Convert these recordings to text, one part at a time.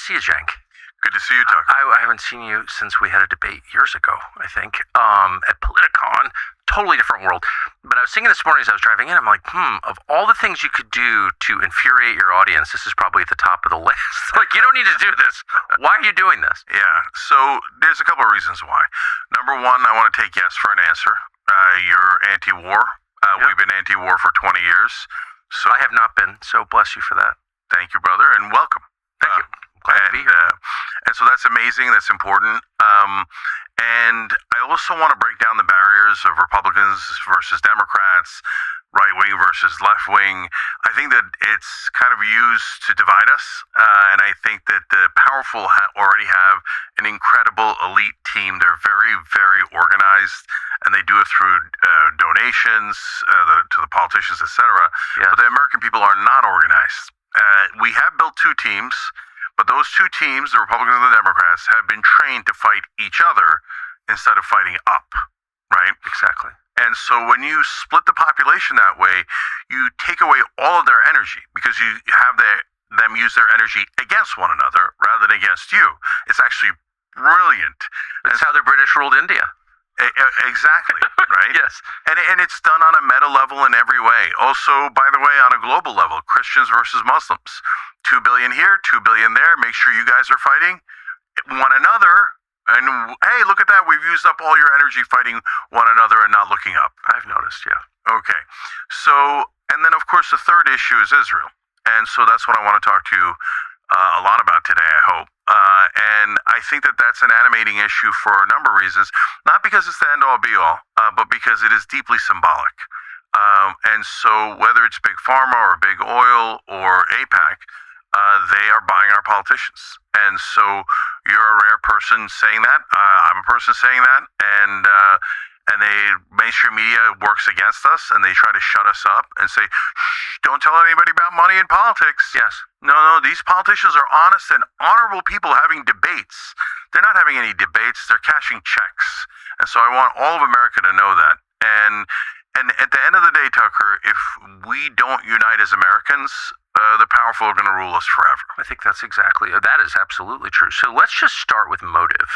see you, Jink. Good to see you, Tucker. I haven't seen you since we had a debate years ago, I think, at Politicon. Totally different world. But I was thinking this morning as I was driving in, I'm like, of all the things you could do to infuriate your audience, this is probably at the top of the list. Like, you don't need to do this. Why are you doing this? Yeah, so there's a couple of reasons why. Number one, I want to take yes for an answer. You're anti-war. Yep. We've been anti-war for 20 years. So I have not been, so bless you for that. Thank you, brother, and welcome. Thank you. I'm glad to be here. And so that's amazing. That's important. And I also want to break down the barriers of Republicans versus Democrats, right wing versus left wing. I think that it's kind of used to divide us. And I think that the powerful already have an incredible elite team. They're very, very organized, and they do it through donations to the politicians, etc. Yes. But the American people are not organized. We have built two teams. But those two teams, the Republicans and the Democrats, have been trained to fight each other instead of fighting up, right? Exactly. And so when you split the population that way, you take away all of their energy because you have them use their energy against one another rather than against you. It's actually brilliant. That's how the British ruled India. Exactly, right? Yes. And it's done on a meta level in every way. Also, by the way, on a global level, Christians versus Muslims. 2 billion here, 2 billion there. Make sure you guys are fighting one another. And hey, look at that. We've used up all your energy fighting one another and not looking up. I've noticed, yeah. Okay. So, and then of course the third issue is Israel. And so that's what I want to talk to you a lot about today, I hope. And I think that that's an animating issue for a number of reasons. Not because it's the end-all be-all, but because it is deeply symbolic. And so whether it's Big Pharma or Big Oil or AIPAC, they are buying our politicians. And so you're a rare person saying that. I'm a person saying that. And the mainstream media works against us, and they try to shut us up and say, shh, don't tell anybody about money in politics. Yes. No, these politicians are honest and honorable people having debates. They're not having any debates. They're cashing checks. And so I want all of America to know that. And at the end of the day, Tucker, if we don't unite as Americans, the powerful are going to rule us forever. I think that is absolutely true. So let's just start with motive.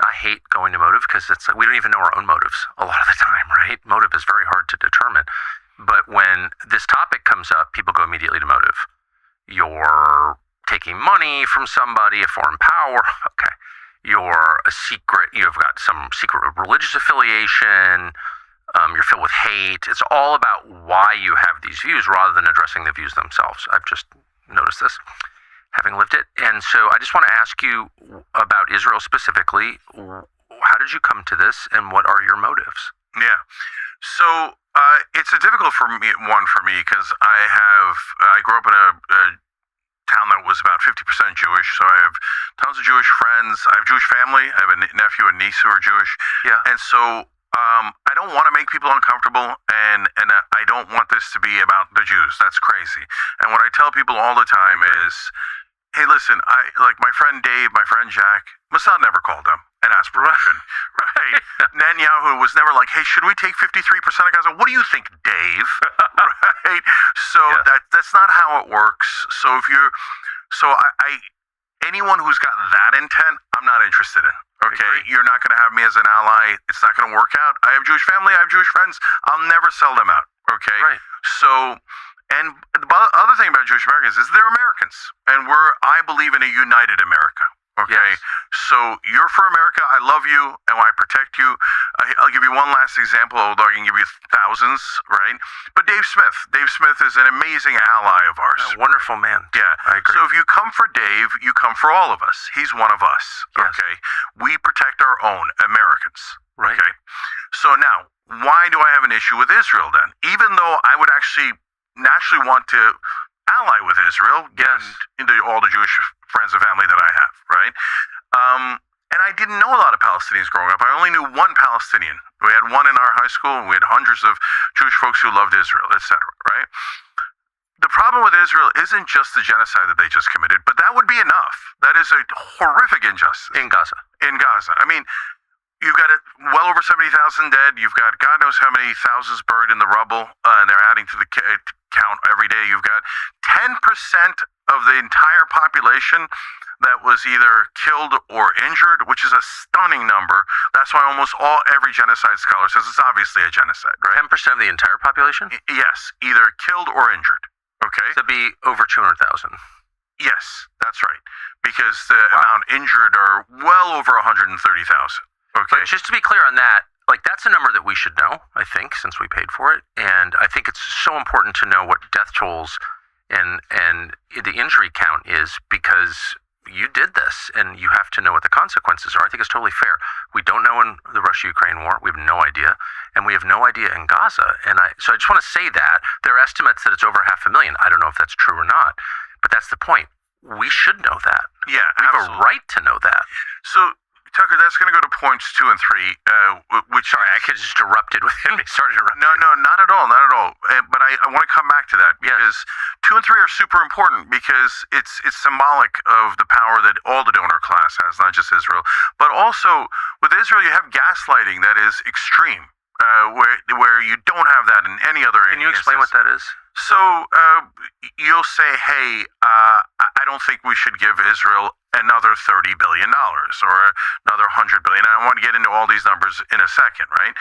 I hate going to motive because it's like we don't even know our own motives a lot of the time, right? Motive is very hard to determine. But when this topic comes up, people go immediately to motive. You're taking money from somebody, a foreign power. Okay. You've got some secret religious affiliation. You're filled with hate. It's all about why you have these views rather than addressing the views themselves. I've just noticed this, having lived it. And so I just want to ask you about Israel specifically. How did you come to this, and what are your motives? Yeah. So it's a difficult one for me because I grew up in a town that was about 50% Jewish, so I have tons of Jewish friends. I have Jewish family. I have a nephew and niece who are Jewish. Yeah. And so I don't want to make people uncomfortable, and I don't want this to be about the Jews. That's crazy. And what I tell people all the time is, hey, listen, like my friend Dave, my friend Jack, Mossad never called them and asked permission, right? Netanyahu was never like, hey, should we take 53% of Gaza? What do you think, Dave? Right? So yes. That's not how it works. So anyone who's got that intent, I'm not interested in. Okay, you're not going to have me as an ally. It's not going to work out. I have Jewish family. I have Jewish friends. I'll never sell them out. Okay, right. So, and the other thing about Jewish Americans is they're Americans, and I believe in a united America. Okay, yes. So you're for America. I love you, and I protect you. I'll give you one last example, although I can give you thousands, right? But Dave Smith is an amazing ally of ours. A wonderful man. Yeah, I agree. So if you come for Dave, you come for all of us. He's one of us. Yes. Okay, we protect our own Americans. Right. Okay. So now, why do I have an issue with Israel then? Even though I would actually naturally want to ally with Israel, yes, into all the Jewish friends and family that I have, right? And I didn't know a lot of Palestinians growing up. I only knew one Palestinian. We had one in our high school, and we had hundreds of Jewish folks who loved Israel, etc., right? The problem with Israel isn't just the genocide that they just committed, but that would be enough. That is a horrific injustice. In Gaza. I mean, you've got well over 70,000 dead. You've got God knows how many thousands buried in the rubble, and they're adding to the count every day. You've got 10% of the entire population that was either killed or injured, which is a stunning number. That's why almost every genocide scholar says it's obviously a genocide, right? 10% of the entire population? Yes, either killed or injured. Okay? That'd be over 200,000. Yes, that's right. Because the amount injured are well over 130,000. Okay? But just to be clear on that, like that's a number that we should know, I think, since we paid for it. And I think it's so important to know what death tolls and the injury count is, because you did this and you have to know what the consequences are. I think it's totally fair. We don't know in the Russia-Ukraine war. We have no idea. And we have no idea in Gaza. So I just want to say that there are estimates that it's over 500,000. I don't know if that's true or not, but that's the point. We should know that. Yeah, we have a right to know that. So, Tucker, that's going to go to points 2 and 3, which... Sorry, I could have just erupted with him. He started erupting. No, not at all, not at all. But I want to come back to that, because 2 and 3 are super important, because it's symbolic of the power that all the donor class has, not just Israel. But also, with Israel, you have gaslighting that is extreme, where you don't have that in any other Can you explain what that is? So you'll say, hey, I don't think we should give Israel another $30 billion or another $100 billion. I want to get into all these numbers in a second, right?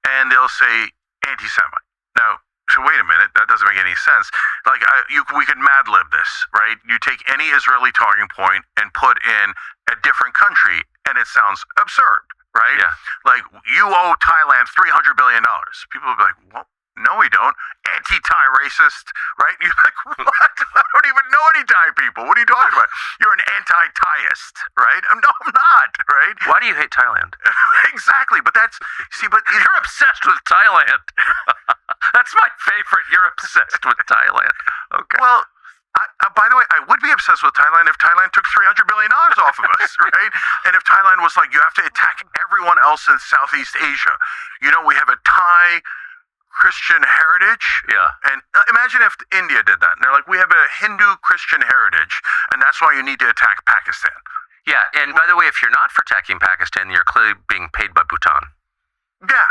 And they'll say anti-Semite. Now, so wait a minute, that doesn't make any sense. Like, we could Mad Lib this, right? You take any Israeli talking point and put in a different country, and it sounds absurd, right? Yeah. Like, you owe Thailand $300 billion. People will be like, what? No, we don't. Anti-Thai racist, right? You're like, what? I don't even know any Thai people. What are you talking about? You're an anti-Thaiist, right? No, I'm not, right? Why do you hate Thailand? Exactly, but you're obsessed with Thailand. That's my favorite. You're obsessed with Thailand. Okay. Well, by the way, I would be obsessed with Thailand if Thailand took $300 billion off of us, right? And if Thailand was like, you have to attack everyone else in Southeast Asia. You know, we have a Thai Christian heritage. Yeah. And imagine if India did that. And they're like, we have a Hindu Christian heritage, and that's why you need to attack Pakistan. Yeah, and by the way, if you're not for attacking Pakistan, you're clearly being paid by Bhutan. Yeah,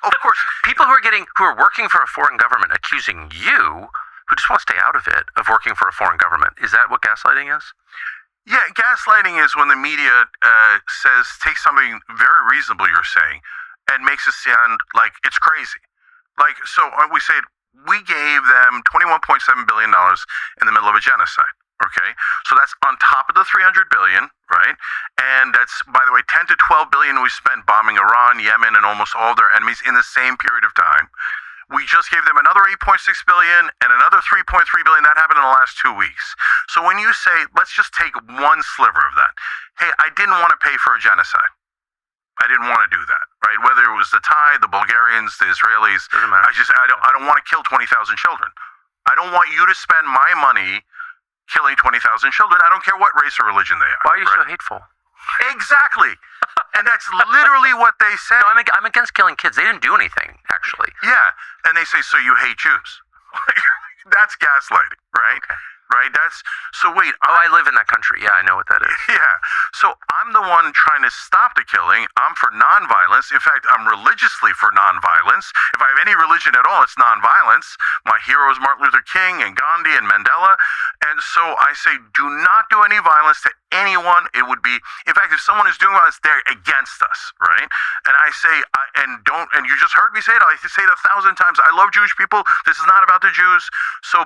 of course. People who are working for a foreign government accusing you, who just want to stay out of it, of working for a foreign government. Is that what gaslighting is? Yeah, gaslighting is when the media takes something very reasonable you're saying and makes it sound like it's crazy. Like, so we say we gave them $21.7 billion in the middle of a genocide. Okay, so that's on top of the $300 billion, right? And that's, by the way, 10 to 12 billion we spent bombing Iran, Yemen, and almost all their enemies in the same period of time. We just gave them another 8.6 billion and another 3.3 billion. That happened in the last 2 weeks. So when you say, let's just take one sliver of that. Hey, I didn't want to pay for a genocide. I didn't want to do that, right? Whether it was the Thai, the Bulgarians, the Israelis, doesn't matter. I don't want to kill 20,000 children. I don't want you to spend my money killing 20,000 children. I don't care what race or religion they are. Why are you so hateful? Exactly. And that's literally what they say. No, I'm against killing kids. They didn't do anything, actually. Yeah. And they say, so you hate Jews. That's gaslighting, right? Okay. Right? Wait. I live in that country. Yeah, I know what that is. Yeah. So I'm the one trying to stop the killing. I'm for nonviolence. In fact, I'm religiously for nonviolence. If I have any religion at all, it's nonviolence. My heroes, Martin Luther King and Gandhi and Mandela. And so I say, do not do any violence to anyone. It would be, in fact, if someone is doing violence, they're against us, right? And I say, and you just heard me say it. I say it 1,000 times. I love Jewish people. This is not about the Jews.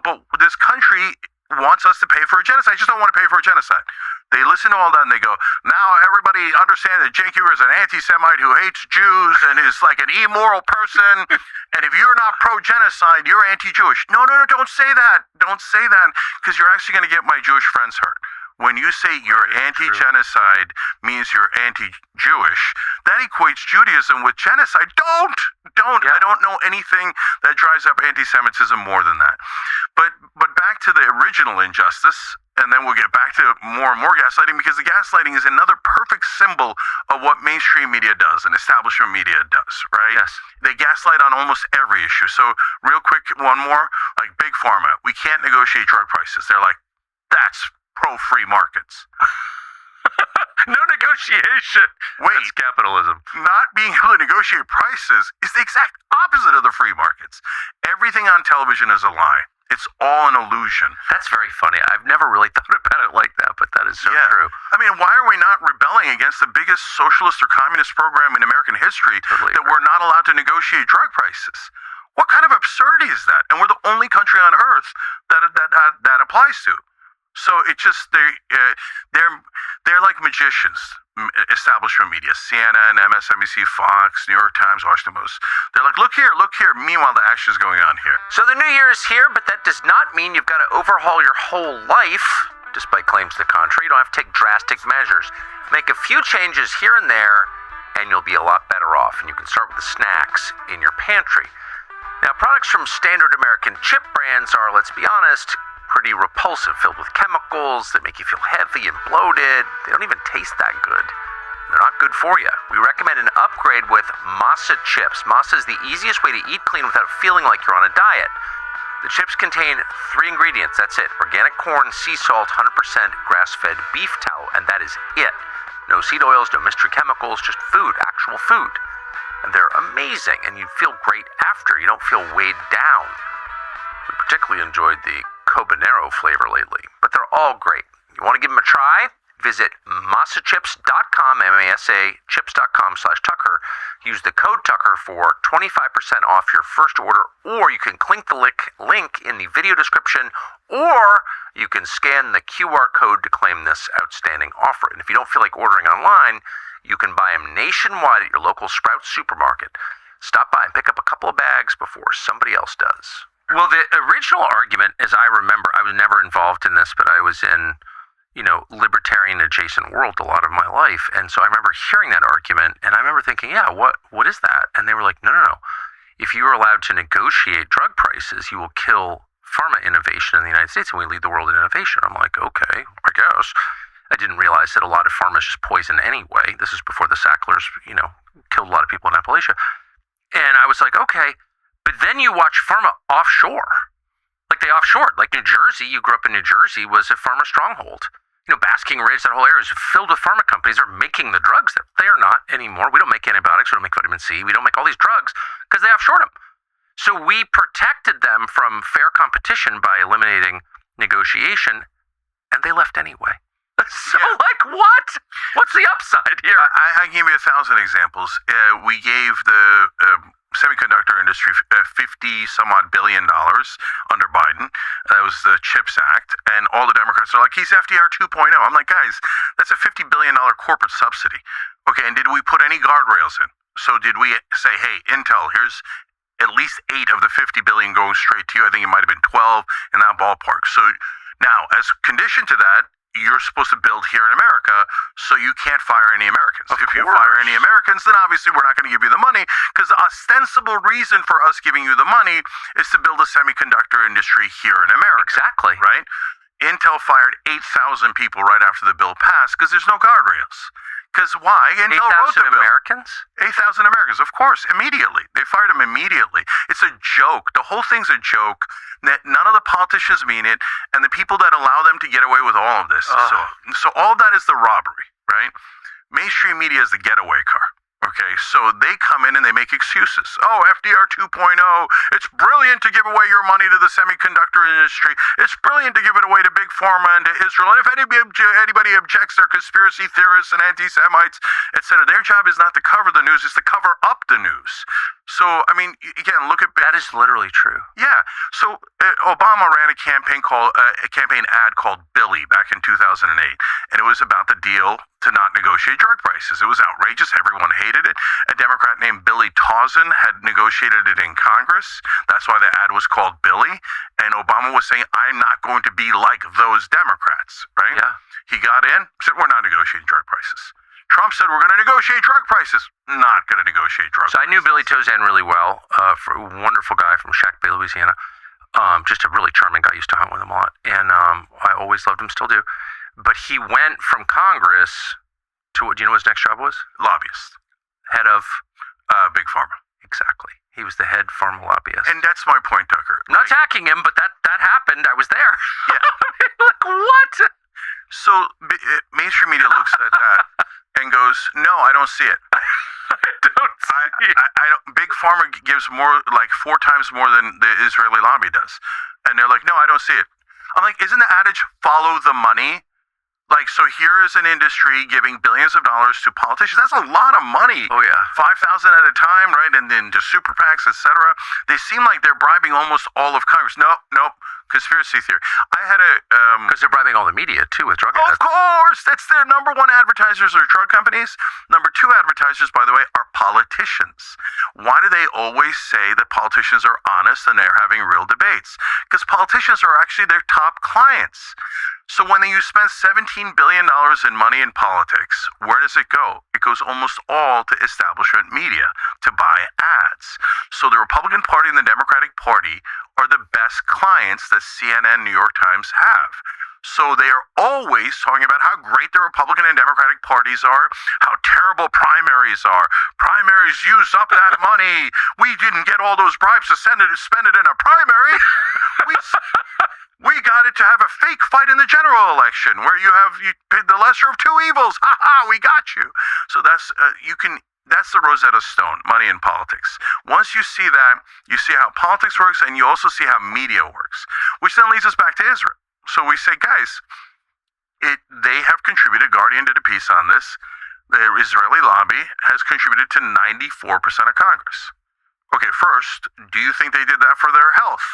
But this country wants us to pay for a genocide. I just don't want to pay for a genocide. They listen to all that and they go, now everybody understands that Jake is an anti-Semite who hates Jews and is like an immoral person. And if you're not pro-genocide, you're anti-Jewish. No, don't say that. Don't say that, because you're actually going to get my Jewish friends hurt. When you say you're anti-genocide means you're anti-Jewish, that equates Judaism with genocide. Don't. Yeah. I don't know anything that drives up anti-Semitism more than that. But back to the original injustice, and then we'll get back to more and more gaslighting, because the gaslighting is another perfect symbol of what mainstream media does and establishment media does, right? Yes. They gaslight on almost every issue. So real quick, one more, like Big Pharma. We can't negotiate drug prices. They're like, that's pro-free markets. No negotiation. Wait. That's capitalism. Not being able to negotiate prices is the exact opposite of the free markets. Everything on television is a lie. It's all an illusion. That's very funny. I've never really thought about it like that, but that is so true. I mean, why are we not rebelling against the biggest socialist or communist program in American history that we're not allowed to negotiate drug prices? What kind of absurdity is that? And we're the only country on earth that applies to. So it just they're like magicians. Establishment media, CNN, MSNBC, Fox, New York Times, Washington Post. They're like, look here. Meanwhile, the action is going on here. So the new year is here, but that does not mean you've got to overhaul your whole life, despite claims to the contrary. You don't have to take drastic measures. Make a few changes here and there, and you'll be a lot better off. And you can start with the snacks in your pantry. Now, products from standard American chip brands are, let's be honest, pretty repulsive, filled with chemicals that make you feel heavy and bloated. They don't even taste that good. They're not good for you. We recommend an upgrade with Masa chips. Masa is the easiest way to eat clean without feeling like you're on a diet. The chips contain 3 ingredients. That's it. Organic corn, sea salt, 100% grass-fed beef tallow, and that is it. No seed oils, no mystery chemicals, just food, actual food. And they're amazing, and you feel great after. You don't feel weighed down. We particularly enjoyed the Cobanero flavor lately, but they're all great. You want to give them a try? Visit masachips.com, M-A-S-A, chips.com/Tucker. Use the code Tucker for 25% off your first order, or you can click the link in the video description, or you can scan the QR code to claim this outstanding offer. And if you don't feel like ordering online, you can buy them nationwide at your local Sprouts supermarket. Stop by and pick up a couple of bags before somebody else does. Well, the original argument, as I remember, I was never involved in this, but I was in, libertarian adjacent world a lot of my life. And so I remember hearing that argument, and I remember thinking, yeah, what is that? And they were like, no. If you are allowed to negotiate drug prices, you will kill pharma innovation in the United States, and we lead the world in innovation. I'm like, okay, I guess. I didn't realize that a lot of pharma is just poison anyway. This is before the Sacklers, killed a lot of people in Appalachia. And I was like, okay. But then you watch pharma offshore. Like they offshored. Like New Jersey, you grew up in New Jersey, was a pharma stronghold. Basking Ridge, that whole area is filled with pharma companies that are making the drugs there. They are not anymore. We don't make antibiotics. We don't make vitamin C. We don't make all these drugs because they offshored them. So we protected them from fair competition by eliminating negotiation, and they left anyway. So, what? What's the upside here? I can give you 1,000 examples. We gave the semiconductor industry $50-some-odd billion under Biden. That was the CHIPS Act. And all the Democrats are like, he's FDR 2.0. I'm like, guys, that's a $50 billion corporate subsidy. Okay, and did we put any guardrails in? So did we say, hey, Intel, here's at least 8 of the $50 billion going straight to you? I think it might have been 12 in that ballpark. So now, as condition to that, you're supposed to build here in America, so you can't fire any Americans. If you fire any Americans, then obviously we're not going to give you the money, because the ostensible reason for us giving you the money is to build a semiconductor industry here in America. Exactly. Right? Intel fired 8,000 people right after the bill passed because there's no guardrails. Because why? Intel wrote the bill. 8,000 Americans? 8,000 Americans, of course, immediately. They fired them immediately. It's a joke. The whole thing's a joke. None of the politicians mean it, and the people that allow them to get away with all of this. So all of that is the robbery, right? Mainstream media is the getaway car. Okay, so they come in and they make excuses. Oh, FDR 2.0, it's brilliant to give away your money to the semiconductor industry. It's brilliant to give it away to Big Pharma and to Israel. And if anybody objects, they're conspiracy theorists and anti-Semites, etc. Their job is not to cover the news, it's to cover up the news. So, I mean, again, look at... That is literally true. Yeah. So, Obama ran a campaign ad called Billy back in 2008, and it was about the deal to not negotiate drug prices. It was outrageous. Everyone hated it. A Democrat named Billy Tauzin had negotiated it in Congress. That's why the ad was called Billy. And Obama was saying, I'm not going to be like those Democrats, right? Yeah. He got in, said, we're not negotiating drug prices. Trump said, we're going to negotiate drug prices. Not going to negotiate drug prices. So I knew Billy Tauzin really well, for a wonderful guy from Shack Bay, Louisiana. Just a really charming guy. I used to hunt with him a lot. And I always loved him, still do. But he went from Congress to, what do you know what his next job was? Lobbyist. Head of? Big Pharma. Exactly. He was the head pharma lobbyist. And that's my point, Tucker. I'm not attacking him, but that happened. I was there. Yeah. Like, what? So mainstream media looks at that and goes, "No, I don't see it. I don't. Big Pharma gives more, like 4 times more than the Israeli lobby does," and they're like, "No, I don't see it." I'm like, "Isn't the adage follow the money?" Like, so here is an industry giving billions of dollars to politicians. That's a lot of money. Oh, yeah. 5,000 at a time, right? And then to super PACs, etc. They seem like they're bribing almost all of Congress. Nope. Conspiracy theory. I had a... Because they're bribing all the media, too, with drug ads. Of course! That's their number 1 advertisers are drug companies. Number 2 advertisers, by the way, are politicians. Why do they always say that politicians are honest and they're having real debates? Because politicians are actually their top clients. So when you spend $17 billion in money in politics, where does it go? It goes almost all to establishment media to buy ads. So the Republican Party and the Democratic Party are the best clients that CNN, New York Times have. So they are always talking about how great the Republican and Democratic parties are, how terrible primaries are. Primaries use up that money. We didn't get all those bribes to spend it in a primary. We got it to have a fake fight in the general election where you pick the lesser of 2 evils. Ha ha, we got you. So that's the Rosetta Stone, money in politics. Once you see that, you see how politics works, and you also see how media works, which then leads us back to Israel. So we say, guys, they have contributed, Guardian did a piece on this, the Israeli lobby has contributed to 94% of Congress. Okay, first, do you think they did that for their health,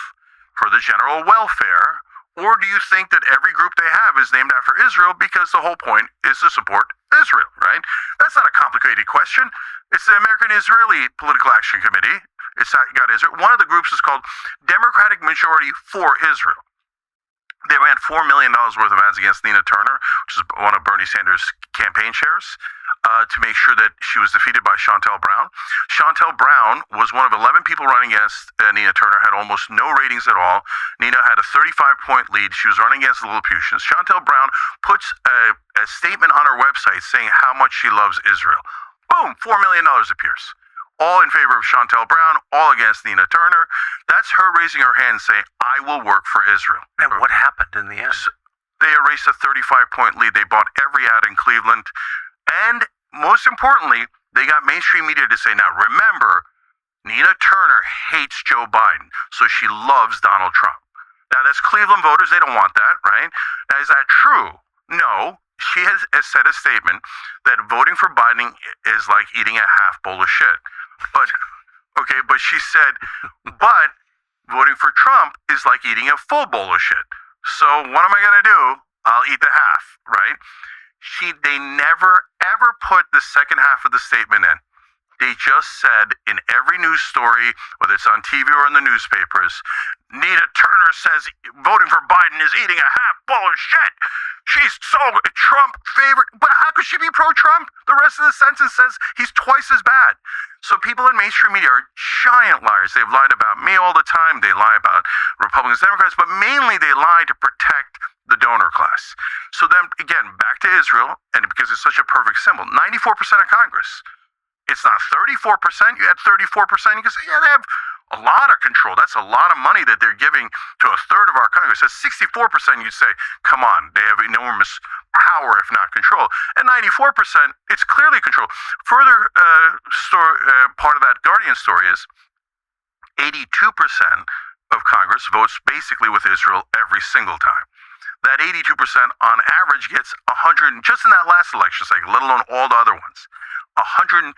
for the general welfare, or do you think that every group they have is named after Israel because the whole point is to support Israel, right? That's not a complicated question. It's the American-Israeli Political Action Committee. It's got Israel. One of the groups is called Democratic Majority for Israel. They ran $4 million worth of ads against Nina Turner, which is one of Bernie Sanders' campaign chairs, to make sure that she was defeated by Chantel Brown. Chantel Brown was one of 11 people running against Nina Turner, had almost no ratings at all. Nina had a 35-point lead. She was running against the Lilliputians. Chantel Brown puts a statement on her website saying how much she loves Israel. Boom, $4 million appears. All in favor of Chantel Brown, all against Nina Turner. That's her raising her hand saying, I will work for Israel. And what happened in the end? So they erased a 35-point lead. They bought every ad in Cleveland. And most importantly, they got mainstream media to say, now remember, Nina Turner hates Joe Biden, so she loves Donald Trump. Now that's Cleveland voters. They don't want that, right? Now, is that true? No. She has said a statement that voting for Biden is like eating a half bowl of shit. But she said, but voting for Trump is like eating a full bowl of shit. So what am I going to do? I'll eat the half, right? They never, ever put the second half of the statement in. They just said in every news story, whether it's on TV or in the newspapers, Nina Turner says voting for Biden is eating a half bowl of shit. She's so Trump favorite. But how could she be pro-Trump? The rest of the sentence says he's twice as bad. So people in mainstream media are giant liars. They've lied about me all the time. They lie about Republicans, Democrats, but mainly they lie to protect the donor class. So then, again, back to Israel, and because it's such a perfect symbol, 94% of Congress. It's not 34%. You had 34%. You can say, yeah, they have a lot of control. That's a lot of money that they're giving to a third of our Congress. At 64%, you'd say, come on, they have enormous power, if not control. At 94%, it's clearly control. Further part of that Guardian story is 82% of Congress votes basically with Israel every single time. That 82% on average gets 100, just in that last election cycle, let alone all the other ones, $125,000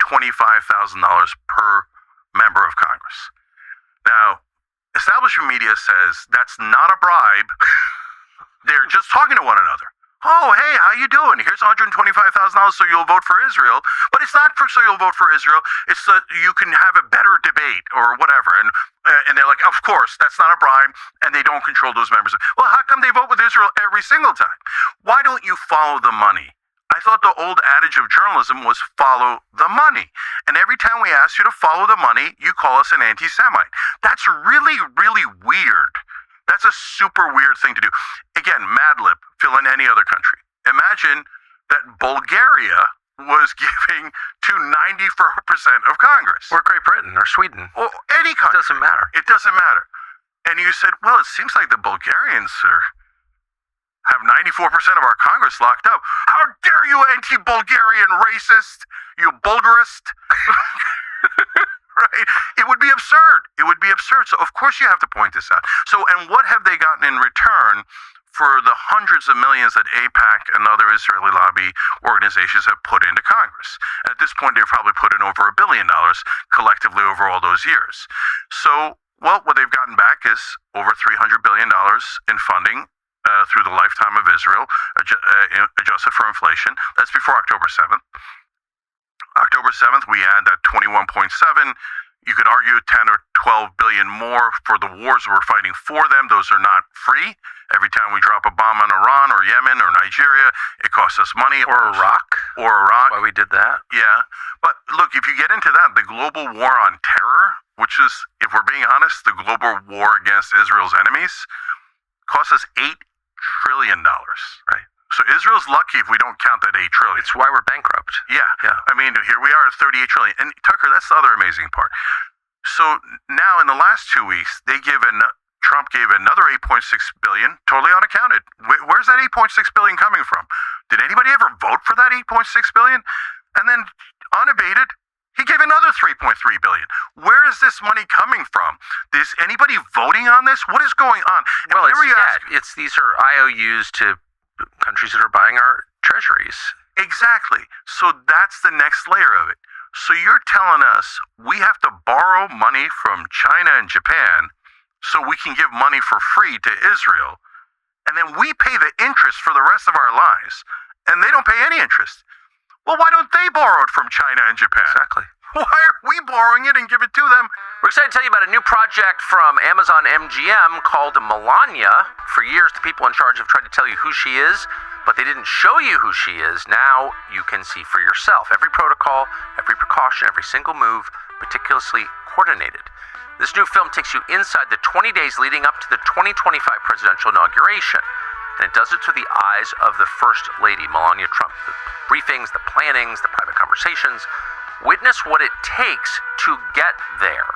per member of Congress. Now, establishment media says that's not a bribe. They're just talking to one another. Oh, hey, how you doing? Here's $125,000 so you'll vote for Israel. But it's not so you'll vote for Israel. It's so you can have a better debate or whatever. And they're like, of course, that's not a bribe, and they don't control those members. Well, how come they vote with Israel every single time? Why don't you follow the money? I thought the old adage of journalism was follow the money. And every time we ask you to follow the money, you call us an anti-Semite. That's really, really weird. That's a super weird thing to do. Again, Mad Lib, fill in any other country. Imagine that Bulgaria was giving to 94% of Congress. Or Great Britain or Sweden. Or any country. It doesn't matter. It doesn't matter. And you said, well, it seems like the Bulgarians have 94% of our Congress locked up. How dare you anti-Bulgarian racist, you Bulgarist. Right? It would be absurd. It would be absurd. So, of course, you have to point this out. So, and what have they gotten in return for the hundreds of millions that AIPAC and other Israeli lobby organizations have put into Congress? At this point, they've probably put in over $1 billion collectively over all those years. So, well, what they've gotten back is over $300 billion in funding through the lifetime of Israel, adjusted for inflation. That's before October 7th. October 7th, we had that 21.7. You could argue 10 or 12 billion more for the wars we're fighting for them. Those are not free. Every time we drop a bomb on Iran or Yemen or Nigeria, it costs us money. Or Iraq. Why we did that. Yeah. But look, if you get into that, the global war on terror, which is, if we're being honest, the global war against Israel's enemies, costs us $8 trillion. Right. So Israel's lucky if we don't count that $8 trillion. It's why we're bankrupt. Yeah. I mean, here we are at $38 trillion. And Tucker, that's the other amazing part. So now in the last 2 weeks, Trump gave another $8.6 billion, totally unaccounted. Where's that $8.6 billion coming from? Did anybody ever vote for that $8.6 billion? And then unabated, he gave another $3.3 billion. Where is this money coming from? Is anybody voting on this? What is going on? And well, these are IOUs to countries that are buying our treasuries. Exactly. So that's the next layer of it. So you're telling us we have to borrow money from China and Japan so we can give money for free to Israel, and then we pay the interest for the rest of our lives, and they don't pay any interest. Well, why don't they borrow it from China and Japan? Exactly. Why are we borrowing it and give it to them? We're excited to tell you about a new project from Amazon MGM called Melania. For years, the people in charge have tried to tell you who she is, but they didn't show you who she is. Now you can see for yourself. Every protocol, every precaution, every single move, meticulously coordinated. This new film takes you inside the 20 days leading up to the 2025 presidential inauguration. And it does it through the eyes of the First Lady, Melania Trump. The briefings, the plannings, the private conversations. Witness what it takes to get there,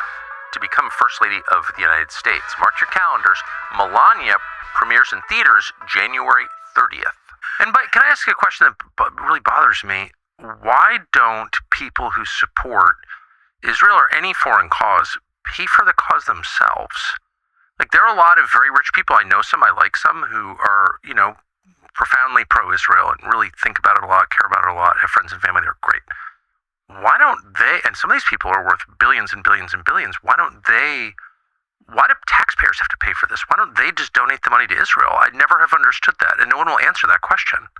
to become First Lady of the United States. Mark your calendars. Melania premieres in theaters January 30th. And can I ask you a question that really bothers me? Why don't people who support Israel or any foreign cause pay for the cause themselves? Like, there are a lot of very rich people. I know some, I like some, who are, profoundly pro-Israel and really think about it a lot, care about it a lot, have friends and family that are great. Why don't they, and some of these people are worth billions and billions and billions, why do taxpayers have to pay for this? Why don't they just donate the money to Israel? I never have understood that, and no one will answer that question.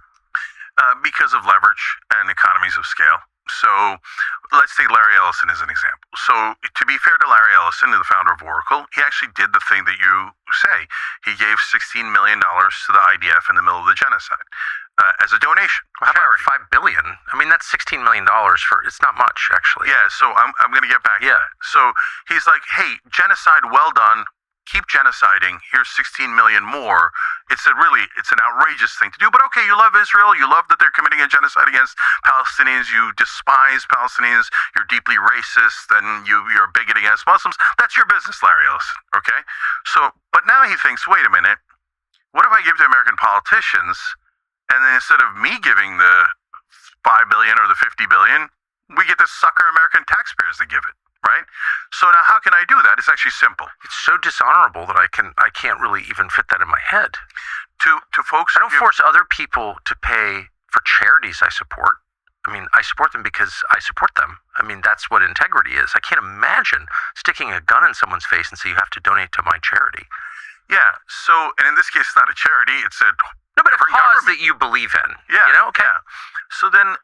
Because of leverage and economies of scale. So let's take Larry Ellison as an example. So to be fair to Larry Ellison, the founder of Oracle, he actually did the thing that you say. He gave $16 million to the IDF in the middle of the genocide as a donation. Well, how about $5 billion? I mean, that's $16 million it's not much, actually. Yeah, so I'm going to get back to that. So he's like, hey, genocide, well done. Keep genociding. Here's 16 million more. It's an outrageous thing to do. But okay, you love Israel. You love that they're committing a genocide against Palestinians. You despise Palestinians. You're deeply racist, and you're a bigot against Muslims. That's your business, Larry Ellison. Okay. So, but now he thinks, wait a minute. What if I give to American politicians, and then instead of me giving the $5 billion or the $50 billion, we get to sucker American taxpayers to give it. Right? So now how can I do that? It's actually simple. It's so dishonorable that I can't really even fit that in my head. To folks, I don't force other people to pay for charities I support. I mean, I support them because I support them. I mean, that's what integrity is. I can't imagine sticking a gun in someone's face and say you have to donate to my charity. Yeah. So, and in this case, it's not a charity. It's a cause that you believe in. Yeah. Okay. Yeah. So then,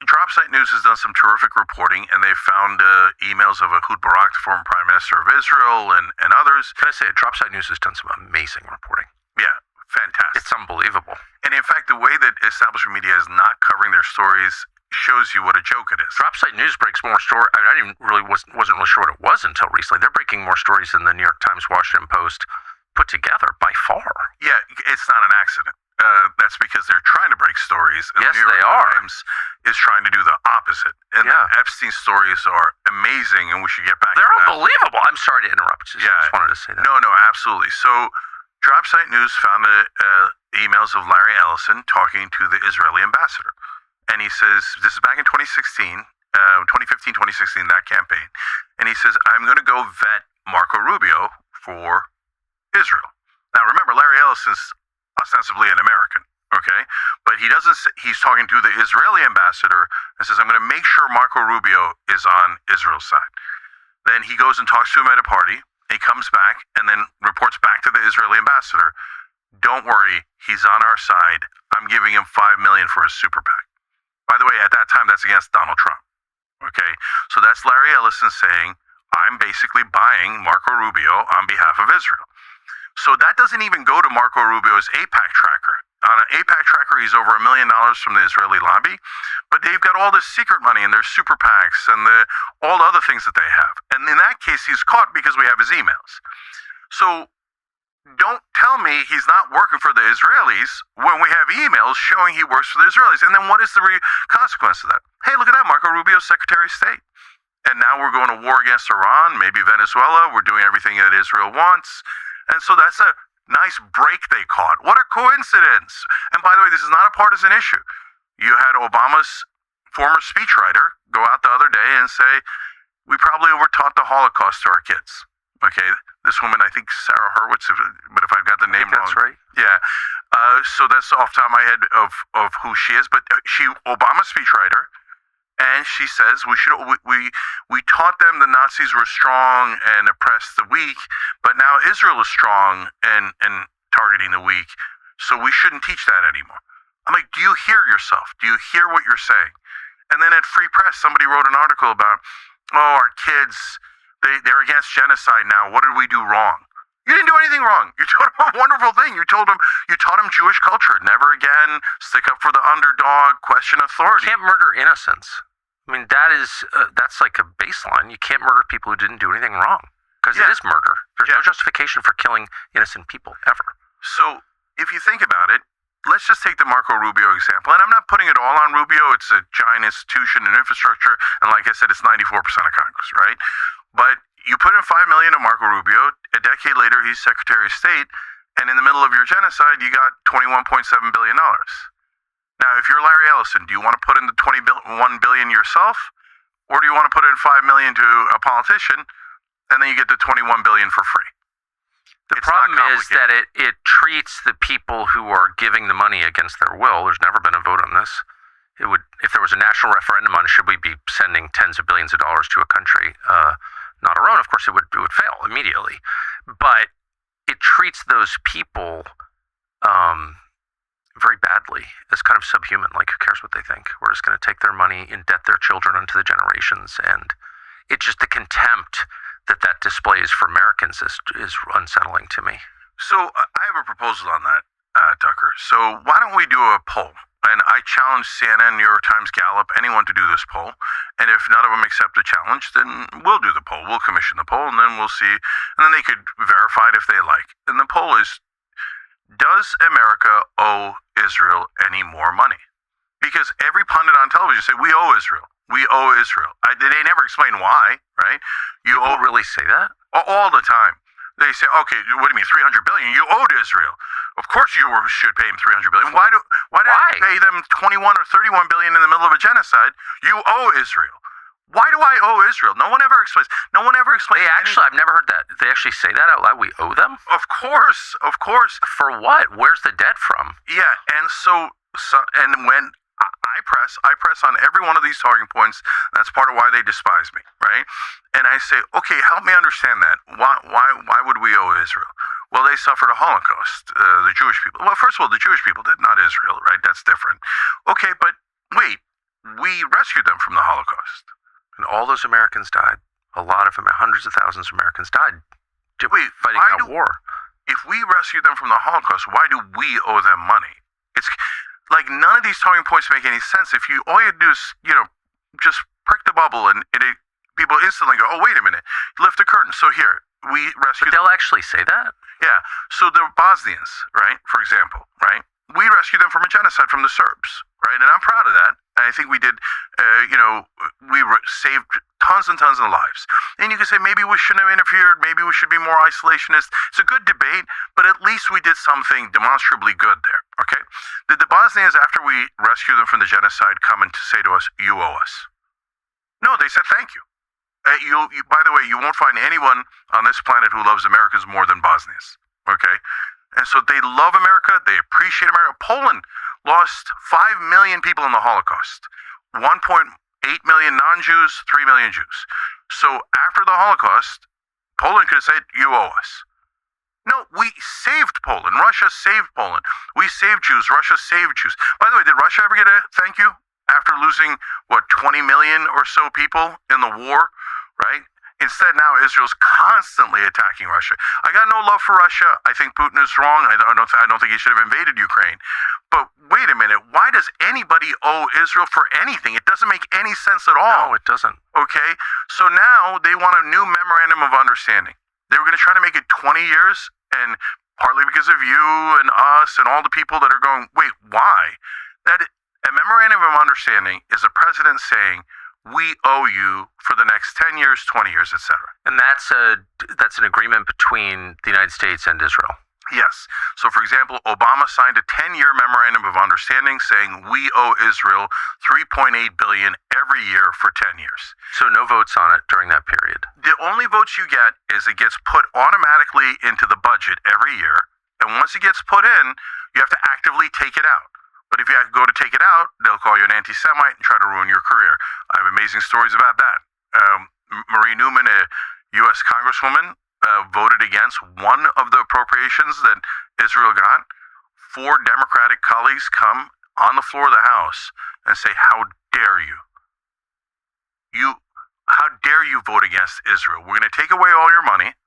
Dropsite News has done some terrific reporting, and they found emails of Ehud Barak, the former Prime Minister of Israel, and others. Can I say, Dropsite News has done some amazing reporting. Yeah, fantastic. It's unbelievable. And in fact, the way that establishment media is not covering their stories shows you what a joke it is. Dropsite News breaks more stories. I wasn't really sure what it was until recently. They're breaking more stories than the New York Times, Washington Post put together by far. Yeah, it's not an accident. That's because they're trying to break stories. And yes, the New York they are. Times is trying to do the opposite. And yeah. The Epstein stories are amazing, and we should get back They're to that. Unbelievable. I'm sorry to interrupt. I just wanted to say that. No, absolutely. So, Dropsite News found emails of Larry Ellison talking to the Israeli ambassador. and he says, this is back in 2016, 2015, 2016, that campaign. And he says, I'm going to go vet Marco Rubio for Israel. Now, remember, Larry Ellison's ostensibly an American, okay? But he doesn't, he's talking to the Israeli ambassador and says, I'm going to make sure Marco Rubio is on Israel's side. Then he goes and talks to him at a party. He comes back and then reports back to the Israeli ambassador. Don't worry, he's on our side. I'm giving him $5 million for his super PAC. By the way, at that time, that's against Donald Trump. Okay, so that's Larry Ellison saying, I'm basically buying Marco Rubio on behalf of Israel. So that doesn't even go to Marco Rubio's AIPAC tracker. On an AIPAC tracker, he's over $1 million from the Israeli lobby, but they've got all this secret money and their super PACs and all the other things that they have. And in that case, he's caught because we have his emails. So don't tell me he's not working for the Israelis when we have emails showing he works for the Israelis. And then what is the consequence of that? Hey, look at that, Marco Rubio, Secretary of State. And now we're going to war against Iran, maybe Venezuela. We're doing everything that Israel wants. And so that's a nice break they caught. What a coincidence. And by the way, this is not a partisan issue. You had Obama's former speechwriter go out the other day and say, we probably overtaught the Holocaust to our kids. Okay, this woman, I think Sarah Hurwitz, but if I've got the name wrong. That's right. Yeah. So that's off the top of my head of who she is. But she, Obama's speechwriter, and she says we taught them the Nazis were strong and oppressed the weak, but now Israel is strong and targeting the weak. So we shouldn't teach that anymore. I'm like, do you hear yourself? Do you hear what you're saying? And then at Free Press, somebody wrote an article about, oh, our kids, they're against genocide now. What did we do wrong? You didn't do anything wrong. You taught them a wonderful thing. You taught them Jewish culture. Never again stick up for the underdog, question authority. You can't murder innocents. I mean, that's like a baseline. You can't murder people who didn't do anything wrong. Because it is murder. There's no justification for killing innocent people, ever. So, if you think about it, let's just take the Marco Rubio example. And I'm not putting it all on Rubio. It's a giant institution and infrastructure. And like I said, it's 94% of Congress, right? But you put in $5 million to Marco Rubio. A decade later, he's Secretary of State. And in the middle of your genocide, you got $21.7 billion. Now, if you're Larry Ellison, do you want to put in the $21 billion yourself? Or do you want to put in $5 million to a politician, and then you get the $21 billion for free? The problem is that it treats the people who are giving the money against their will. There's never been a vote on this. It would, if there was a national referendum on should we be sending tens of billions of dollars to a country, not our own, of course, it would fail immediately. But it treats those people very badly, as kind of subhuman. Like, who cares what they think? We're just going to take their money, indebt their children unto the generations, and it's just the contempt that displays for Americans is unsettling to me. So I have a proposal on that, Tucker. So why don't we do a poll? And I challenge CNN, New York Times, Gallup, anyone to do this poll. And if none of them accept the challenge, then we'll do the poll. We'll commission the poll, and then we'll see. And then they could verify it if they like. And the poll is, does America owe Israel any more money? Because every pundit on television say, we owe Israel. We owe Israel. They never explain why, right? People really say that? All the time. They say, okay, what do you mean, $300 billion? You owed Israel. Of course you should pay them $300 billion. Why did I pay them 21 or 31 billion in the middle of a genocide? You owe Israel. Why do I owe Israel? No one ever explains. I've never heard that. They actually say that out loud. We owe them? Of course. For what? Where's the debt from? Yeah, and so when I press on every one of these talking points. That's part of why they despise me, right? And I say, okay, help me understand that. Why would we owe Israel? Well, they suffered a Holocaust, the Jewish people. Well, first of all, the Jewish people did, not Israel, right? That's different. Okay, but wait, we rescued them from the Holocaust. And all those Americans died. A lot of them, hundreds of thousands of Americans died fighting that war. If we rescued them from the Holocaust, why do we owe them money? It's like none of these talking points make any sense. If all you do is, just prick the bubble and people instantly go, oh, wait a minute, lift the curtain. So here, we rescued. But they'll actually say that? Yeah. So the Bosnians, right, for example, right? We rescued them from a genocide from the Serbs, right? And I'm proud of that. And I think we did, we saved tons and tons of lives. And you can say, maybe we shouldn't have interfered. Maybe we should be more isolationist. It's a good debate, but at least we did something demonstrably good there, okay? Did the Bosnians, after we rescued them from the genocide, come and to say to us, you owe us? No, they said thank you. By the way, you won't find anyone on this planet who loves Americans more than Bosnians, okay? And so they love America. They appreciate America. Poland lost 5 million people in the Holocaust. 1.8 million non-Jews, 3 million Jews. So after the Holocaust, Poland could have said, you owe us. No, we saved Poland. Russia saved Poland. We saved Jews. Russia saved Jews. By the way, did Russia ever get a thank you after losing, 20 million or so people in the war, right? Instead, now Israel's constantly attacking Russia. I got no love for Russia. I think Putin is wrong. I don't think he should have invaded Ukraine. But wait a minute. Why does anybody owe Israel for anything? It doesn't make any sense at all. No, it doesn't. Okay? So now they want a new memorandum of understanding. They were going to try to make it 20 years, and partly because of you and us and all the people that are going, wait, why? That a memorandum of understanding is a president saying, we owe you for the next 10 years, 20 years, etc. And that's an agreement between the United States and Israel. Yes. So, for example, Obama signed a 10-year memorandum of understanding saying we owe Israel $3.8 billion every year for 10 years. So no votes on it during that period. The only votes you get is it gets put automatically into the budget every year. And once it gets put in, you have to actively take it out. But if you have to go to take it out, they'll call you an anti-Semite and try to ruin your career. I have amazing stories about that. Marie Newman, a U.S. Congresswoman, voted against one of the appropriations that Israel got. 4 Democratic colleagues come on the floor of the House and say, how dare you? How dare you vote against Israel? We're going to take away all your money.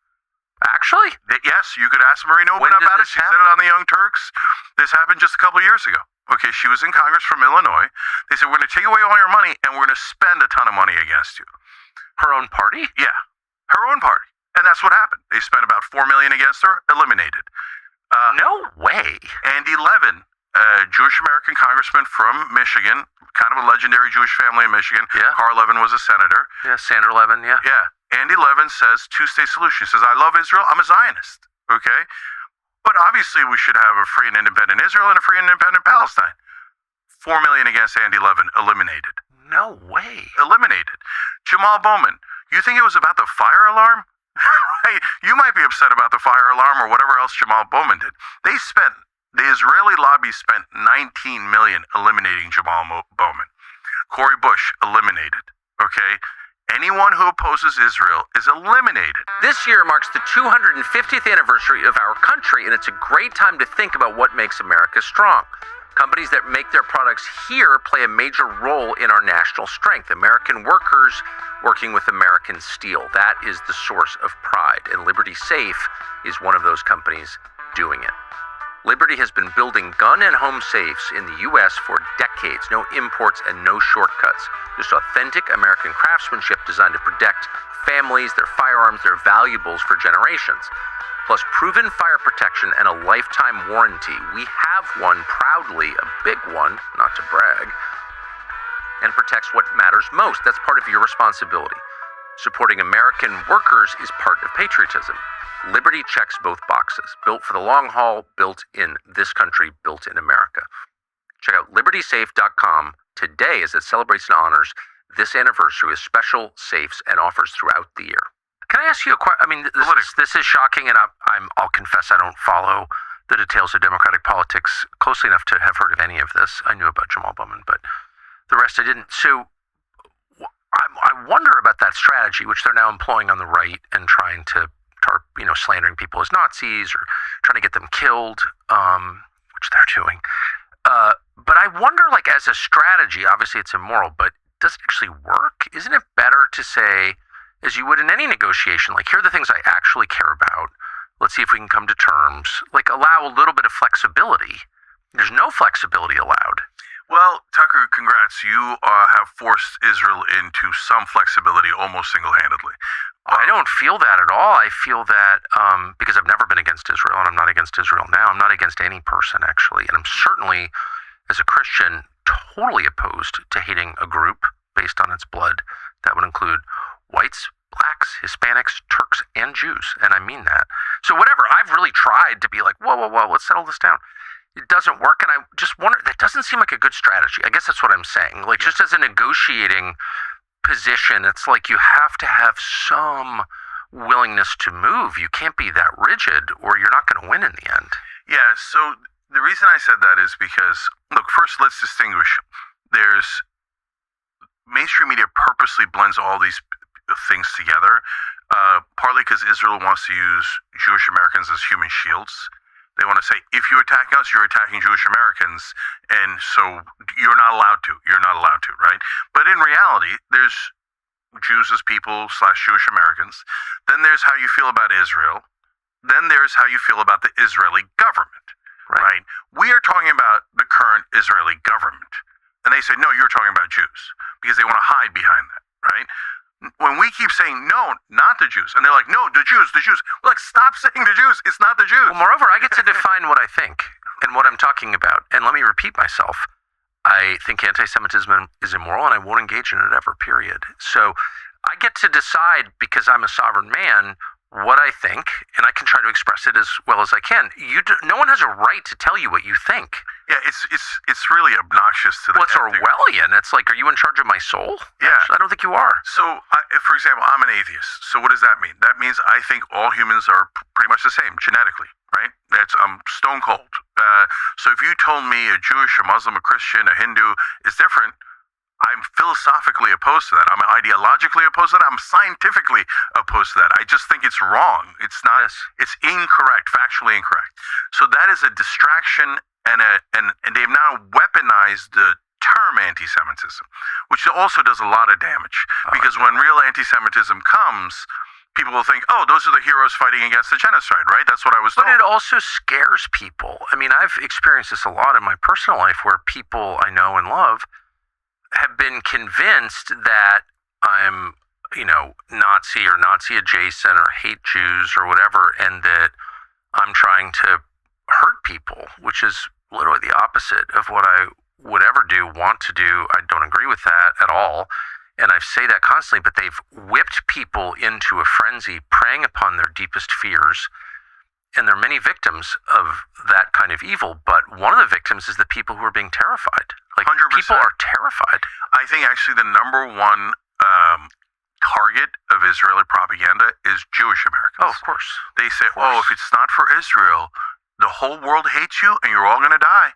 Actually? Yes, you could ask Marie Newman about it. She said it on the Young Turks. This happened just a couple of years ago. Okay, she was in Congress from Illinois. They said, we're going to take away all your money, and we're going to spend a ton of money against you. Her own party? Yeah, her own party. And that's what happened. They spent about $4 million against her, eliminated. No way. Andy Levin, a Jewish-American congressman from Michigan, kind of a legendary Jewish family in Michigan. Yeah. Carl Levin was a senator. Yeah, Sandra Levin, yeah. Yeah. Andy Levin says two-state solution. He says, I love Israel. I'm a Zionist. Okay? But obviously we should have a free and independent Israel and a free and independent Palestine. $4 million against Andy Levin, eliminated. No way. Eliminated. Jamal Bowman, you think it was about the fire alarm? Right? You might be upset about the fire alarm or whatever else Jamal Bowman did. The Israeli lobby spent $19 million eliminating Jamal Bowman. Cori Bush, eliminated. Okay? Anyone who opposes Israel is eliminated. This year marks the 250th anniversary of our country, and it's a great time to think about what makes America strong. Companies that make their products here play a major role in our national strength. American workers working with American steel. That is the source of pride, and Liberty Safe is one of those companies doing it. Liberty has been building gun and home safes in the U.S. for decades. No imports and no shortcuts. Just authentic American craftsmanship designed to protect families, their firearms, their valuables for generations. Plus proven fire protection and a lifetime warranty. We have one proudly, a big one, not to brag, and protects what matters most. That's part of your responsibility. Supporting American workers is part of patriotism. Liberty checks both boxes. Built for the long haul, built in this country, built in America. Check out libertysafe.com today as it celebrates and honors this anniversary with special safes and offers throughout the year. Can I ask you a question? I mean, this is shocking, and I'll confess I don't follow the details of Democratic politics closely enough to have heard of any of this. I knew about Jamal Bowman, but the rest I didn't. So I wonder about that strategy, which they're now employing on the right and trying to slandering people as Nazis or trying to get them killed, which they're doing. But I wonder, like, as a strategy, obviously it's immoral, but does it actually work? Isn't it better to say, as you would in any negotiation, like, here are the things I actually care about. Let's see if we can come to terms. Like, allow a little bit of flexibility. There's no flexibility allowed. Well, Tucker, congrats. You have forced Israel into some flexibility almost single-handedly. I don't feel that at all. I feel that because I've never been against Israel, and I'm not against Israel now. I'm not against any person, actually. And I'm certainly, as a Christian, totally opposed to hating a group based on its blood. That would include whites, blacks, Hispanics, Turks, and Jews. And I mean that. So whatever, I've really tried to be like, whoa, let's settle this down. It doesn't work, and I just wonder, that doesn't seem like a good strategy. I guess that's what I'm saying. Like, just as a negotiating position, it's like you have to have some willingness to move. You can't be that rigid, or you're not going to win in the end. Yeah, so the reason I said that is because, look, first let's distinguish. There's mainstream media purposely blends all these things together, partly because Israel wants to use Jewish Americans as human shields. They want to say, if you attack us, you're attacking Jewish Americans, and so you're not allowed to. You're not allowed to, right? But in reality, there's Jews as people / Jewish Americans. Then there's how you feel about Israel. Then there's how you feel about the Israeli government, right? We are talking about the current Israeli government. And they say, no, you're talking about Jews, because they want to hide behind that, right? When we keep saying, no, not the Jews, and they're like, no, the Jews, we're like, stop saying the Jews, it's not the Jews. Well, moreover, I get to define what I think and what I'm talking about. And let me repeat myself. I think anti-Semitism is immoral, and I won't engage in it ever, period. So I get to decide, because I'm a sovereign man, what I think, and I can try to express it as well as I can. No one has a right to tell you what you think. Yeah, it's really obnoxious to the Well, it's Orwellian. It's like, are you in charge of my soul? Yeah. I don't think you are. So, for example, I'm an atheist. So what does that mean? That means I think all humans are pretty much the same genetically, right? I'm stone cold. So if you told me a Jewish, a Muslim, a Christian, a Hindu is different, I'm philosophically opposed to that. I'm ideologically opposed to that. I'm scientifically opposed to that. I just think it's wrong. It's not. Yes. It's incorrect, factually incorrect. So that is a distraction, and they've now weaponized the term anti-Semitism, which also does a lot of damage. Because when real anti-Semitism comes, people will think, oh, those are the heroes fighting against the genocide, right? That's what I was told. But it also scares people. I mean, I've experienced this a lot in my personal life, where people I know and love have been convinced that I'm, Nazi or Nazi adjacent or hate Jews or whatever, and that I'm trying to hurt people, which is literally the opposite of what I would ever want to do. I don't agree with that at all. And I say that constantly, but they've whipped people into a frenzy, preying upon their deepest fears. And there are many victims of that kind of evil, but one of the victims is the people who are being terrified. Like, 100%. People are terrified. I think actually the number one target of Israeli propaganda is Jewish Americans. Oh, of course. They say, oh, if it's not for Israel, the whole world hates you and you're all going to die.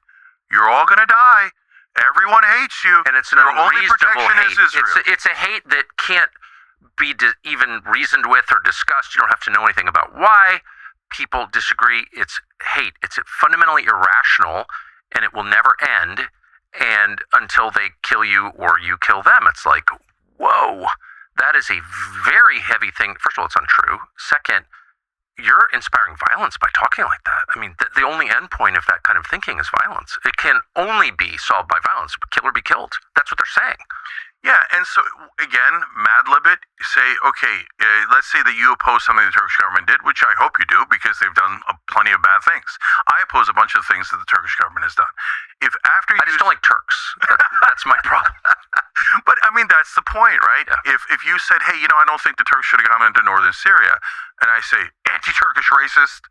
You're all going to die. Everyone hates you. And it's an unreasonable hate. It's a hate that can't be even reasoned with or discussed. You don't have to know anything about why people disagree. It's hate. It's fundamentally irrational, and it will never end. And until they kill you or you kill them, it's like, whoa, that is a very heavy thing. First of all, it's untrue. Second, you're inspiring violence by talking like that. I mean, the only end point of that kind of thinking is violence. It can only be solved by violence. Kill or be killed. That's what they're saying. Yeah, and so, again, Mad Lib it, say, okay, let's say that you oppose something the Turkish government did, which I hope you do, because they've done plenty of bad things. I oppose a bunch of things that the Turkish government has done. If after I just don't like Turks. That's my problem. But, I mean, that's the point, right? Yeah. If you said, hey, I don't think the Turks should have gone into northern Syria, and I say, anti-Turkish racist,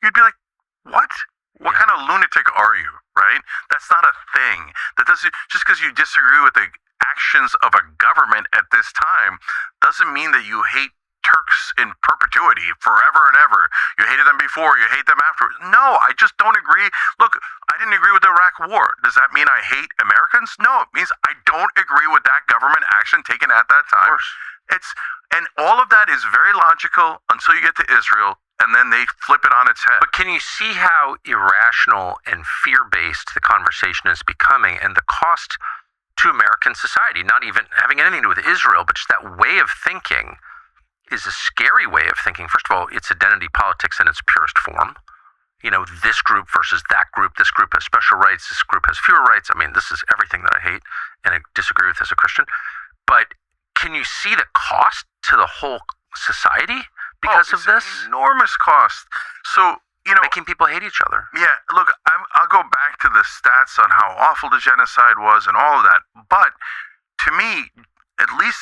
you'd be like, what? What kind of lunatic are you, right? That's not a thing. That doesn't, just because you disagree with the actions of a government at this time doesn't mean that you hate Turks in perpetuity forever and ever. You hated them before, you hate them after. No, I just don't agree. Look, I didn't agree with the Iraq War. Does that mean I hate Americans? No, it means I don't agree with that government action taken at that time. And all of that is very logical until you get to Israel, and then they flip it on its head. But can you see how irrational and fear-based the conversation is becoming, and the cost to American society, not even having anything to do with Israel, but just that way of thinking is a scary way of thinking. First of all, it's identity politics in its purest form. This group versus that group. This group has special rights. This group has fewer rights. I mean, this is everything that I hate and I disagree with as a Christian. But can you see the cost to the whole society because of this? Enormous cost. So, making people hate each other. Yeah, look, I'll go back to the stats on how awful the genocide was and all of that. But to me,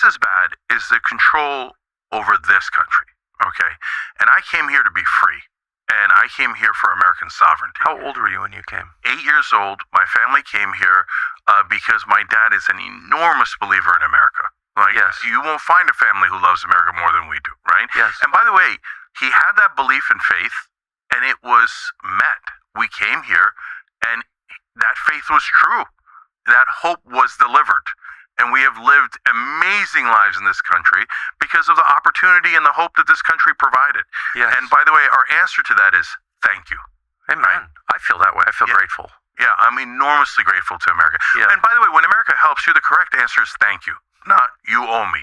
just as bad is the control over this country, okay? And I came here to be free, and I came here for American sovereignty. How old were you when you came? 8 years old. My family came here because my dad is an enormous believer in America. Like, yes. You won't find a family who loves America more than we do, right? Yes. And by the way, he had that belief and faith, and it was met. We came here, and that faith was true. That hope was delivered. And we have lived amazing lives in this country because of the opportunity and the hope that this country provided. Yes. And by the way, our answer to that is thank you. Amen. Right? I feel that way. I feel grateful. Yeah, I'm enormously grateful to America. Yeah. And by the way, when America helps you, the correct answer is thank you, not you owe me.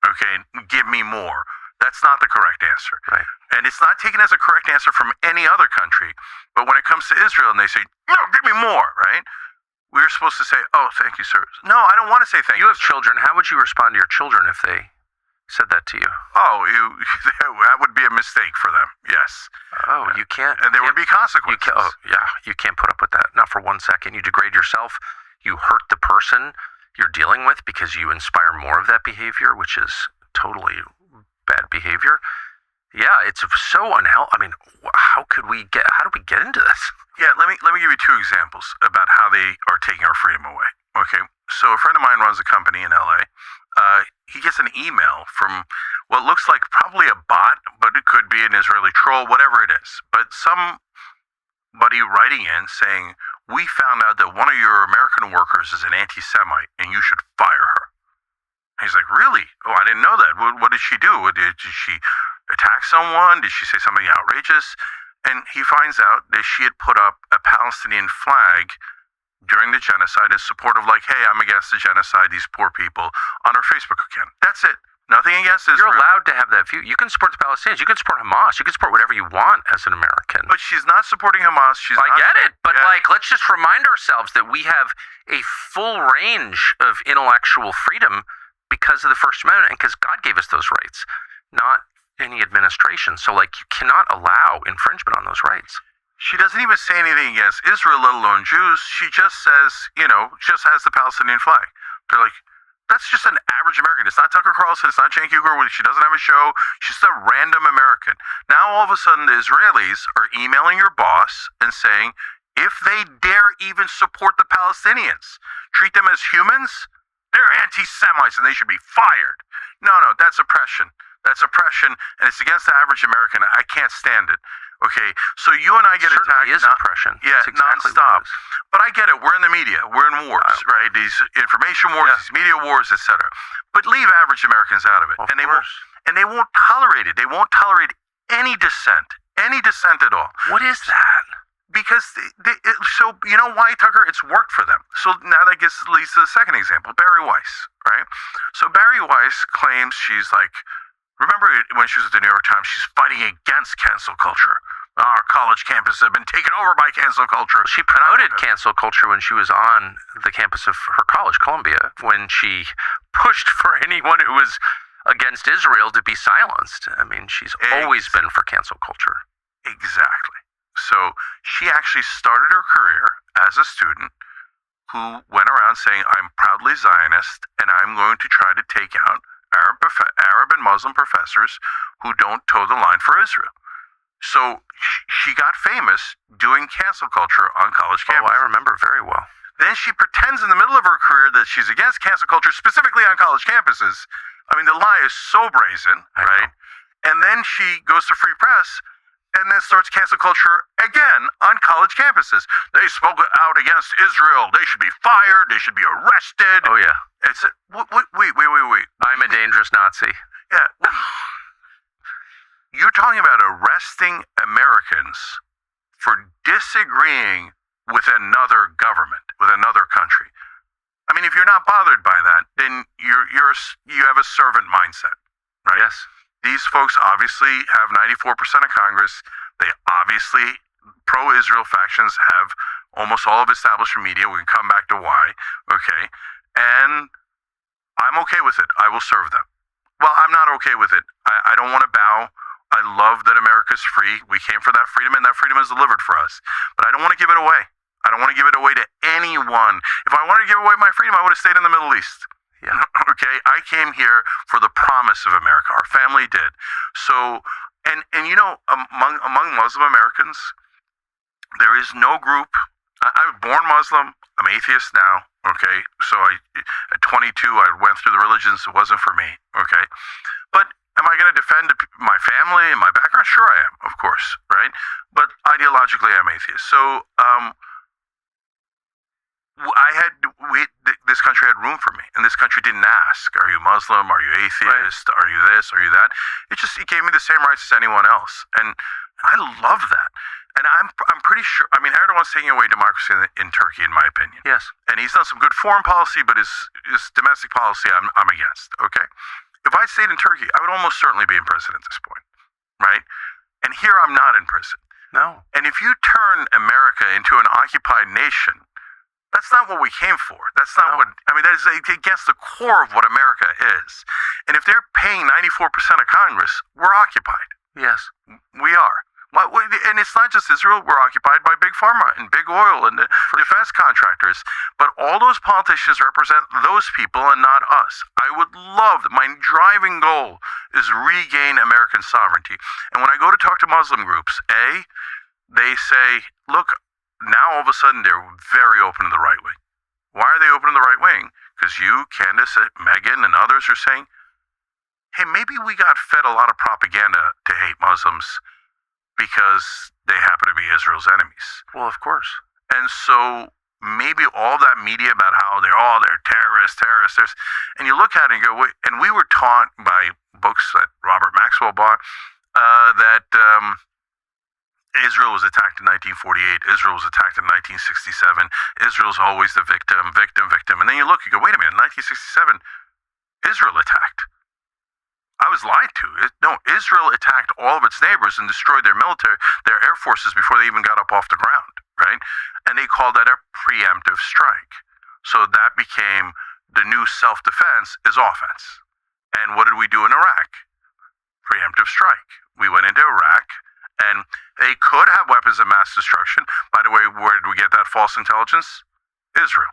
Okay, give me more. That's not the correct answer. Right. And it's not taken as a correct answer from any other country. But when it comes to Israel and they say, no, give me more, right? We're supposed to say, oh, thank you, sir. No, I don't want to say thank you. You have children. How would you respond to your children if they said that to you? Oh, that would be a mistake for them. Yes. Oh, you can't. And there would be consequences. You can't put up with that. Not for 1 second. You degrade yourself. You hurt the person you're dealing with because you inspire more of that behavior, which is totally bad behavior. Yeah, it's so unhealthy. I mean, how do we get into this? Yeah, let me give you two examples about how they are taking our freedom away. Okay, so a friend of mine runs a company in LA. He gets an email from what looks like probably a bot, but it could be an Israeli troll, whatever it is. But somebody writing in saying, we found out that one of your American workers is an anti-Semite and you should fire her. And he's like, really? Oh, I didn't know that. What did she do? Did she attack someone? Did she say something outrageous? And he finds out that she had put up a Palestinian flag during the genocide in support of like, hey, I'm against the genocide, these poor people, on her Facebook account. That's it. Nothing against Israel. You're allowed to have that view. You can support the Palestinians. You can support Hamas. You can support whatever you want as an American. But she's not supporting Hamas. I get it. But let's just remind ourselves that we have a full range of intellectual freedom because of the First Amendment and because God gave us those rights, not any administration. So you cannot allow infringement on those rights. She doesn't even say anything against Israel, let alone Jews. She just says, just has the Palestinian flag. They're like, that's just an average American. It's not Tucker Carlson. It's not Jane Huger. She doesn't have a show. She's just a random American. Now, all of a sudden, the Israelis are emailing your boss and saying, if they dare even support the Palestinians, treat them as humans, they're anti-Semites and they should be fired. No, that's oppression. That's oppression, and it's against the average American. I can't stand it. Okay, so you and I get attacked. It is oppression. Yeah, exactly nonstop. But I get it. We're in the media. We're in wars, right? These information wars, these media wars, etc. But leave average Americans out of it, and they won't tolerate it. They won't tolerate any dissent at all. What is that? Because so you know why, Tucker? It's worked for them. So now that leads to the second example, Barry Weiss, right? So Barry Weiss claims she's like. Remember when she was at the New York Times, she's fighting against cancel culture. Our college campuses have been taken over by cancel culture. She promoted cancel culture when she was on the campus of her college, Columbia, when she pushed for anyone who was against Israel to be silenced. I mean, she's always been for cancel culture. Exactly. So she actually started her career as a student who went around saying, I'm proudly Zionist, and I'm going to try to take out Arab and Muslim professors who don't toe the line for Israel. So she got famous doing cancel culture on college campuses. Oh, I remember very well. Then she pretends in the middle of her career that she's against cancel culture, specifically on college campuses. I mean, the lie is so brazen, right? And then she goes to Free Press and then starts cancel culture again on college campuses. They spoke out against Israel. They should be fired. They should be arrested. Oh, yeah. It's wait. I'm a dangerous Nazi. Yeah. You're talking about arresting Americans for disagreeing with another government, with another country. I mean, if you're not bothered by that, then you have a servant mindset, right? Yes. These folks obviously have 94% of Congress. They obviously, pro-Israel factions have almost all of establishment media. We can come back to why, okay? And I'm okay with it. I will serve them. Well, I'm not okay with it. I don't want to bow. I love that America's free. We came for that freedom, and that freedom is delivered for us. But I don't want to give it away. I don't want to give it away to anyone. If I wanted to give away my freedom, I would have stayed in the Middle East. Yeah. Okay? Okay, I came here for the promise of America. Our family did. So, and among Muslim Americans, there is no group. I was born Muslim. I'm atheist now. Okay, so at 22 I went through the religions. It wasn't for me. Okay, but am I going to defend my family and my background? Sure, I am, of course, right? But ideologically, I'm atheist. So this country had room for me, and this country didn't ask, "Are you Muslim? Are you atheist? Right. Are you this? Are you that?" It gave me the same rights as anyone else, and I love that. And I'm pretty sure. I mean, Erdogan's taking away democracy in Turkey, in my opinion. Yes, and he's done some good foreign policy, but his domestic policy, I'm against. Okay, if I stayed in Turkey, I would almost certainly be in prison at this point, right? And here I'm not in prison. No. And if you turn America into an occupied nation, that's not what we came for. That's not what, I mean, that is against the core of what America is. And if they're paying 94% of Congress, we're occupied. Yes. We are. And it's not just Israel. We're occupied by big pharma and big oil and the defense contractors. But all those politicians represent those people and not us. I would love, my driving goal is regain American sovereignty. And when I go to talk to Muslim groups, they say, look, now all of a sudden they're very open to the right wing. Why are they open to the right wing? Because you, Candace, Megan, and others are saying, hey, maybe we got fed a lot of propaganda to hate Muslims because they happen to be Israel's enemies. Well, of course. And so maybe all that media about how they're terrorists, and you look at it and go, wait, and we were taught by books that Robert Maxwell bought that Israel was attacked in 1948. Israel was attacked in 1967. Israel's always the victim. And then you look, you go, wait a minute, 1967, Israel attacked. I was lied to. No, Israel attacked all of its neighbors and destroyed their military, their air forces before they even got up off the ground, right? And they called that a preemptive strike. So that became the new self-defense is offense. And what did we do in Iraq? Preemptive strike. We went into Iraq, and they could have weapons of mass destruction. By the way, where did we get that false intelligence? Israel.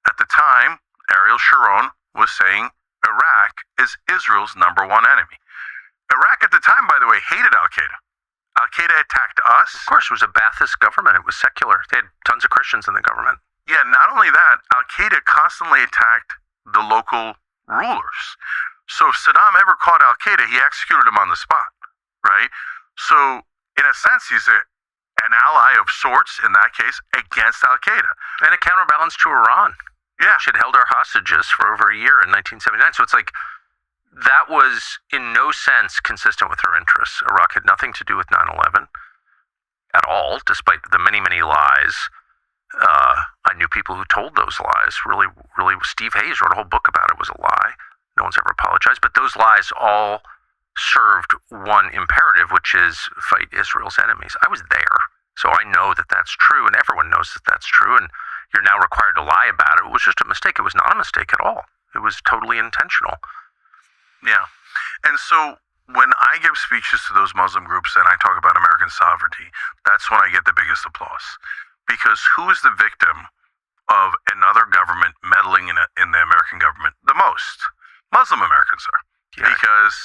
At the time, Ariel Sharon was saying Iraq is Israel's number one enemy. Iraq at the time, by the way, hated Al-Qaeda. Al-Qaeda attacked us. Of course, it was a Ba'athist government. It was secular. They had tons of Christians in the government. Yeah, not only that, Al-Qaeda constantly attacked the local rulers. So if Saddam ever caught Al-Qaeda, he executed him on the spot, right? So in a sense, he's an ally of sorts, in that case, against Al-Qaeda. And a counterbalance to Iran. Yeah. Which had held our hostages for over a year in 1979. So it's like, that was in no sense consistent with her interests. Iraq had nothing to do with 9/11 at all, despite the many, many lies. I knew people who told those lies. Really, Steve Hayes wrote a whole book about it. It was a lie. No one's ever apologized. But those lies all served one imperative, which is fight Israel's enemies. I was there, so I know that that's true, and everyone knows that that's true, and you're now required to lie about it. It was just a mistake. It was not a mistake at all. It was totally intentional. Yeah. And so when I give speeches to those Muslim groups and I talk about American sovereignty, that's when I get the biggest applause. Because who is the victim of another government meddling in the American government? The most. Muslim Americans are. Yeah. Because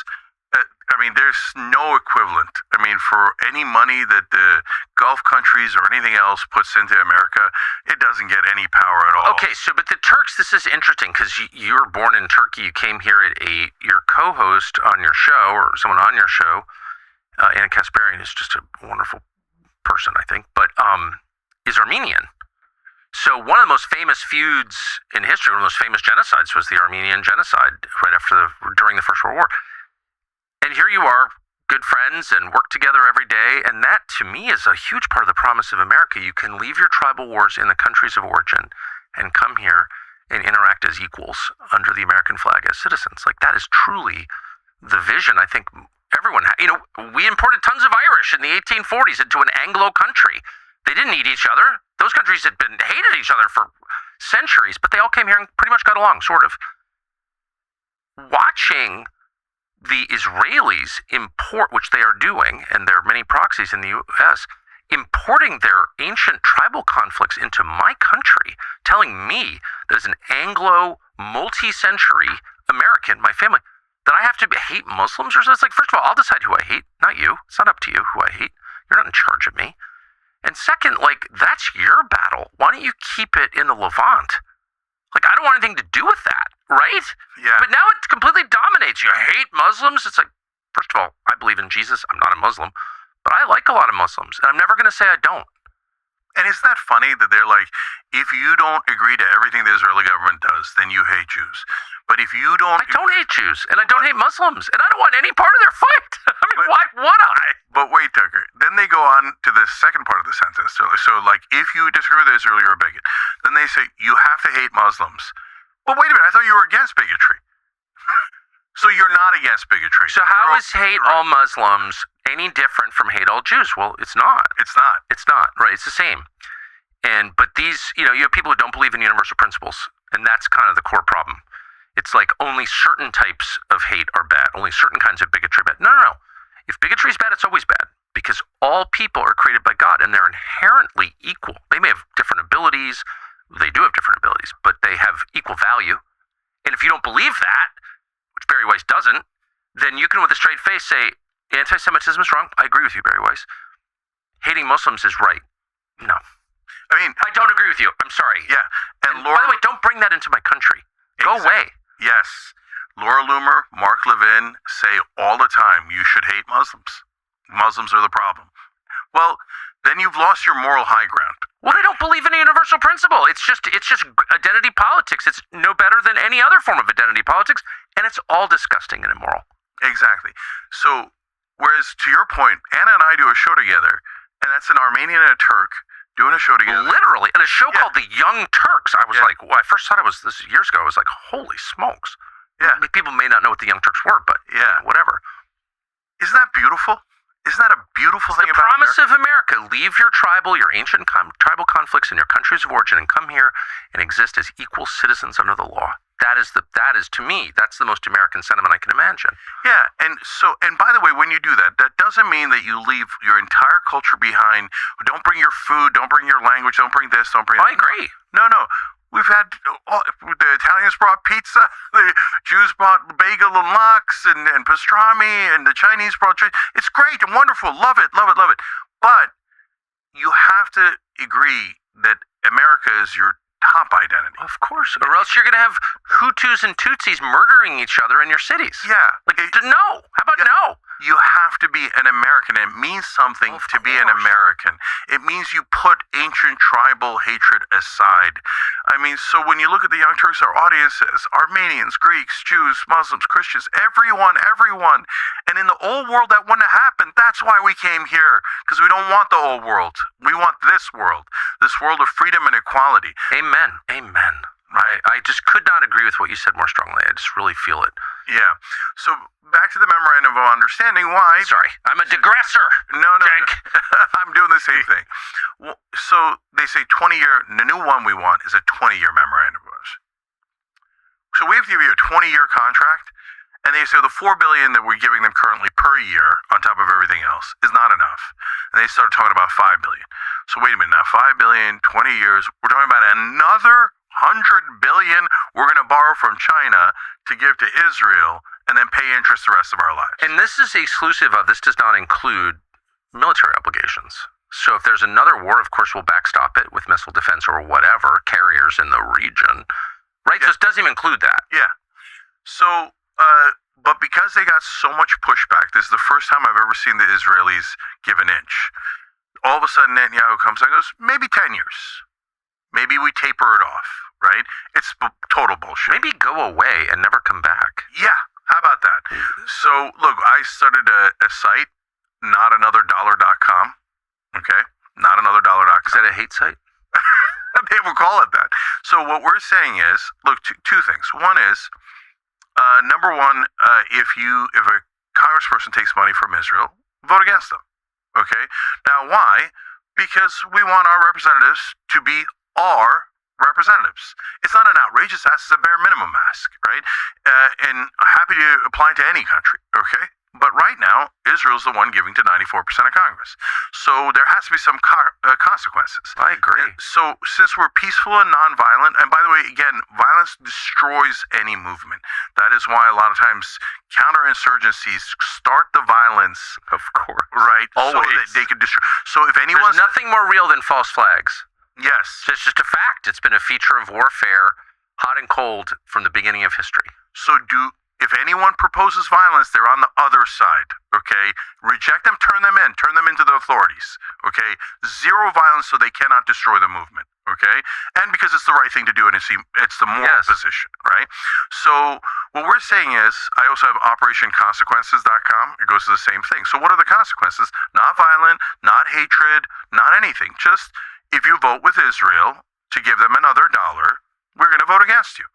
I mean, there's no equivalent. I mean, for any money that the Gulf countries or anything else puts into America, it doesn't get any power at all. Okay, so, but the Turks, this is interesting because you were born in Turkey. You came here at your co-host on your show, or someone on your show, Anna Kasparian, is just a wonderful person, I think, but is Armenian. So one of the most famous feuds in history, one of the most famous genocides was the Armenian genocide right during the First World War. And here you are, good friends, and work together every day. And that, to me, is a huge part of the promise of America. You can leave your tribal wars in the countries of origin and come here and interact as equals under the American flag as citizens. Like, that is truly the vision I think everyone had. You know, we imported tons of Irish in the 1840s into an Anglo country. They didn't need each other. Those countries had hated each other for centuries, but they all came here and pretty much got along, sort of. Watching the Israelis import, which they are doing, and there are many proxies in the U.S., importing their ancient tribal conflicts into my country, telling me there's an Anglo multi-century American, my family, that I have to hate Muslims or something. It's like, first of all, I'll decide who I hate, not you. It's not up to you who I hate. You're not in charge of me. And second, like, that's your battle. Why don't you keep it in the Levant? Like, I don't want anything to do with that, right? Yeah. But now it completely dominates. You hate Muslims? It's like, first of all, I believe in Jesus. I'm not a Muslim, but I like a lot of Muslims, and I'm never going to say I don't. And isn't that funny that they're like, if you don't agree to everything the Israeli government does, then you hate Jews. But if you don't... I don't hate Jews, and I don't hate Muslims, and I don't want any part of their fight. I mean, why would I? But wait, Tucker. Then they go on to the second part of the sentence. So like, if you disagree with Israel, you're a bigot. Then they say, you have to hate Muslims. But wait a minute, I thought you were against bigotry. So you're not against bigotry. So how is hate all Muslims any different from hate all Jews? Well, it's not. It's not. It's not, right? It's the same. But these, you have people who don't believe in universal principles, and that's kind of the core problem. It's like only certain types of hate are bad, only certain kinds of bigotry are bad. No. If bigotry is bad, it's always bad, because all people are created by God, and they're inherently equal. They may have different abilities, they do have different abilities, but they have equal value. And if you don't believe that, which Barry Weiss doesn't, then you can with a straight face say, anti-Semitism is wrong. I agree with you, Barry Weiss. Hating Muslims is right. No. I mean, I don't agree with you. I'm sorry. Yeah. And by the way, don't bring that into my country. Go away. Yes. Laura Loomer, Mark Levin say all the time, you should hate Muslims. Muslims are the problem. Well, then you've lost your moral high ground. Well, they don't believe in a universal principle. It's just identity politics. It's no better than any other form of identity politics, and it's all disgusting and immoral. Exactly. So, whereas to your point, Anna and I do a show together, and that's an Armenian and a Turk doing a show together. Literally, and a show called The Young Turks. I was like, well, I first thought it was this years ago. I was like, holy smokes. Yeah. I mean, people may not know what the Young Turks were, but whatever. Isn't that beautiful? Isn't that a beautiful thing about America? The promise America? of America. Leave your tribal, your ancient tribal conflicts in your countries of origin and come here and exist as equal citizens under the law. That is to me, that's the most American sentiment I can imagine. Yeah, and by the way, when you do that, that doesn't mean that you leave your entire culture behind. Don't bring your food, don't bring your language, don't bring this, don't bring that. I agree. No. We've had, the Italians brought pizza, the Jews brought bagel and lox and pastrami, and the Chinese brought, it's great and wonderful, love it. But you have to agree that America is your top identity. Of course, or else you're going to have Hutus and Tutsis murdering each other in your cities. Yeah. No. How about no? You have to be an American. It means something to be an American. It means you put ancient tribal hatred aside. I mean, so when you look at the Young Turks, our audiences, Armenians, Greeks, Jews, Muslims, Christians, everyone. And in the old world, that wouldn't have happened. That's why we came here, because we don't want the old world. We want this world of freedom and equality. Amen. Right. I just could not agree with what you said more strongly. I just really feel it. Yeah. So back to the memorandum of understanding. Why? Sorry, I'm a digressor. No. Jink. I'm doing the same thing. Well, so they say 20-year. The new one we want is a 20-year memorandum of understanding. So we have to give you a 20-year contract, and they say the $4 billion that we're giving them currently per year, on top of everything else, is not enough. And they started talking about $5 billion. So wait a minute. Now $5 billion, 20 years. We're talking about another $100 billion we're going to borrow from China to give to Israel and then pay interest the rest of our lives. And this is exclusive of, this does not include military obligations. So if there's another war, of course, we'll backstop it with missile defense or whatever, carriers in the region. Right? Yeah. So it doesn't even include that. Yeah. So, but because they got so much pushback, this is the first time I've ever seen the Israelis give an inch. All of a sudden, Netanyahu comes and goes, maybe 10 years. Maybe we taper it off, right? It's total bullshit. Maybe go away and never come back. Yeah, how about that? So, look, I started a site, notanother.com, okay? Notanother.com. Is that a hate site? They will call it that. So what we're saying is, look, two things. One is, number one, if a congressperson takes money from Israel, vote against them, okay? Now, why? Because we want our representatives to be our representatives. It's not an outrageous ask, it's a bare minimum ask, right? And happy to apply to any country, okay? But right now, Israel's the one giving to 94% of Congress. So there has to be some consequences. I agree. And so since we're peaceful and nonviolent, and by the way, again, violence destroys any movement. That is why a lot of times counterinsurgencies start the violence. Of course. Right. Always. So that they could destroy. So if anyone's... There's nothing more real than false flags. Yes. It's just a fact. It's been a feature of warfare, hot and cold, from the beginning of history. So if anyone proposes violence, they're on the other side, okay? Reject them, turn them into the authorities, okay? Zero violence so they cannot destroy the movement, okay? And because it's the right thing to do, and it's the moral position, right? So what we're saying is, I also have OperationConsequences.com. It goes to the same thing. So what are the consequences? Not violent, not hatred, not anything. Just if you vote with Israel to give them another dollar, we're going to vote against you.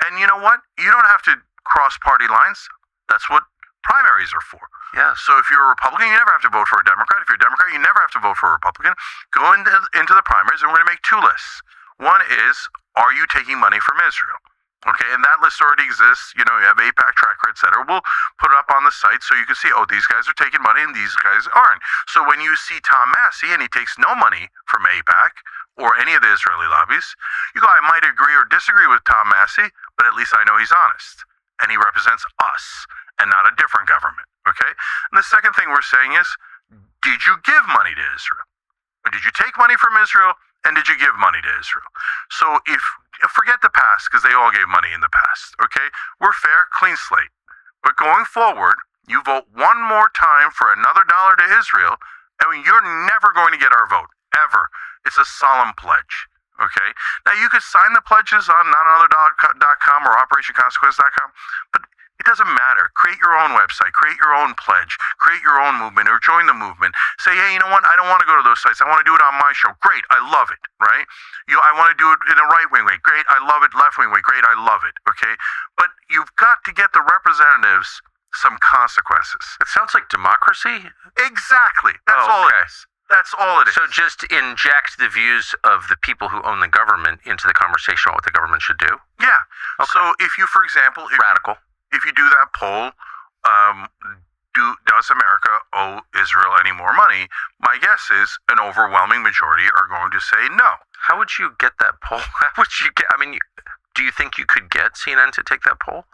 And you know what? You don't have to cross party lines. That's what primaries are for. Yeah. So if you're a Republican, you never have to vote for a Democrat. If you're a Democrat, you never have to vote for a Republican. Go into the primaries, and we're going to make two lists. One is, are you taking money from Israel? Okay, and that list already exists. You know, you have AIPAC tracker, et cetera. We'll put it up on the site so you can see, oh, these guys are taking money and these guys aren't. So when you see Tom Massey and he takes no money from AIPAC or any of the Israeli lobbies, you go, I might agree or disagree with Tom Massey, but at least I know he's honest. And he represents us and not a different government, okay? And the second thing we're saying is, did you give money to Israel? Or did you take money from Israel, and did you give money to Israel? So forget the past, because they all gave money in the past, okay? We're fair, clean slate. But going forward, you vote one more time for another dollar to Israel, and you're never going to get our vote, ever. It's a solemn pledge. Okay. Now you could sign the pledges on notanother.com or OperationConsequence.com, but it doesn't matter. Create your own website, create your own pledge, create your own movement, or join the movement. Say, hey, you know what? I don't want to go to those sites. I want to do it on my show. Great, I love it. Right? I want to do it in a right wing way. Great, I love it. Left wing way. Great, I love it. Okay. But you've got to get the representatives some consequences. It sounds like democracy. Exactly. That's all it is. That's all it is. So just inject the views of the people who own the government into the conversation on what the government should do? Yeah. Okay. So if you, for example... Radical. If you do that poll, does America owe Israel any more money? My guess is an overwhelming majority are going to say no. How would you get that poll? How would you get... I mean, do you think you could get CNN to take that poll?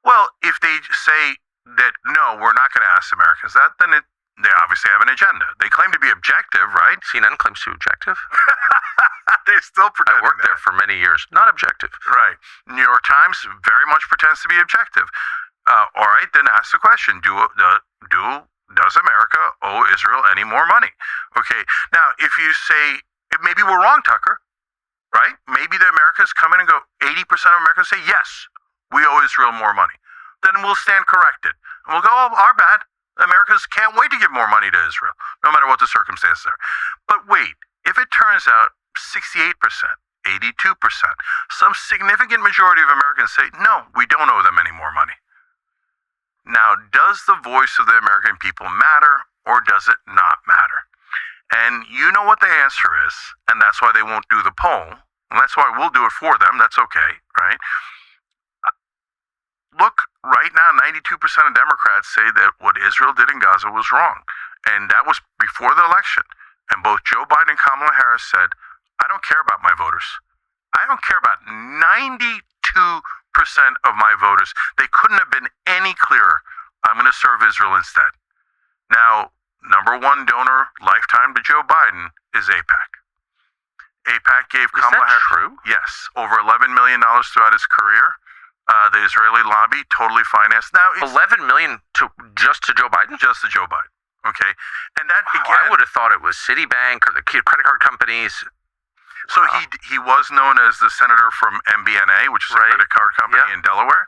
Well, if they say that, no, we're not going to ask Americans that, then they obviously have an agenda. They claim to be objective, right? CNN claims to be objective. They're still pretending. I worked there for many years. Not objective. Right. New York Times very much pretends to be objective. All right, then ask the question: does America owe Israel any more money? Okay. Now, if you say maybe we're wrong, Tucker, right? Maybe the Americans come in and go 80% of Americans say yes, we owe Israel more money. Then we'll stand corrected and we'll go, oh, our bad. Americans can't wait to give more money to Israel, no matter what the circumstances are. But wait, if it turns out 68%, 82%, some significant majority of Americans say, no, we don't owe them any more money. Now, does the voice of the American people matter, or does it not matter? And you know what the answer is, and that's why they won't do the poll, and that's why we'll do it for them. That's okay, right? Look, right now, 92% of Democrats say that what Israel did in Gaza was wrong. And that was before the election. And both Joe Biden and Kamala Harris said, I don't care about my voters. I don't care about 92% of my voters. They couldn't have been any clearer. I'm going to serve Israel instead. Now, number one donor lifetime to Joe Biden is AIPAC. AIPAC gave Kamala Harris... Is that true? Yes. Over $11 million throughout his career. The Israeli lobby totally financed. Now, it's $11 million just to Joe Biden? Just to Joe Biden. Okay. And that, again... I would have thought it was Citibank or the credit card companies. So he was known as the senator from MBNA, which is a credit card company in Delaware.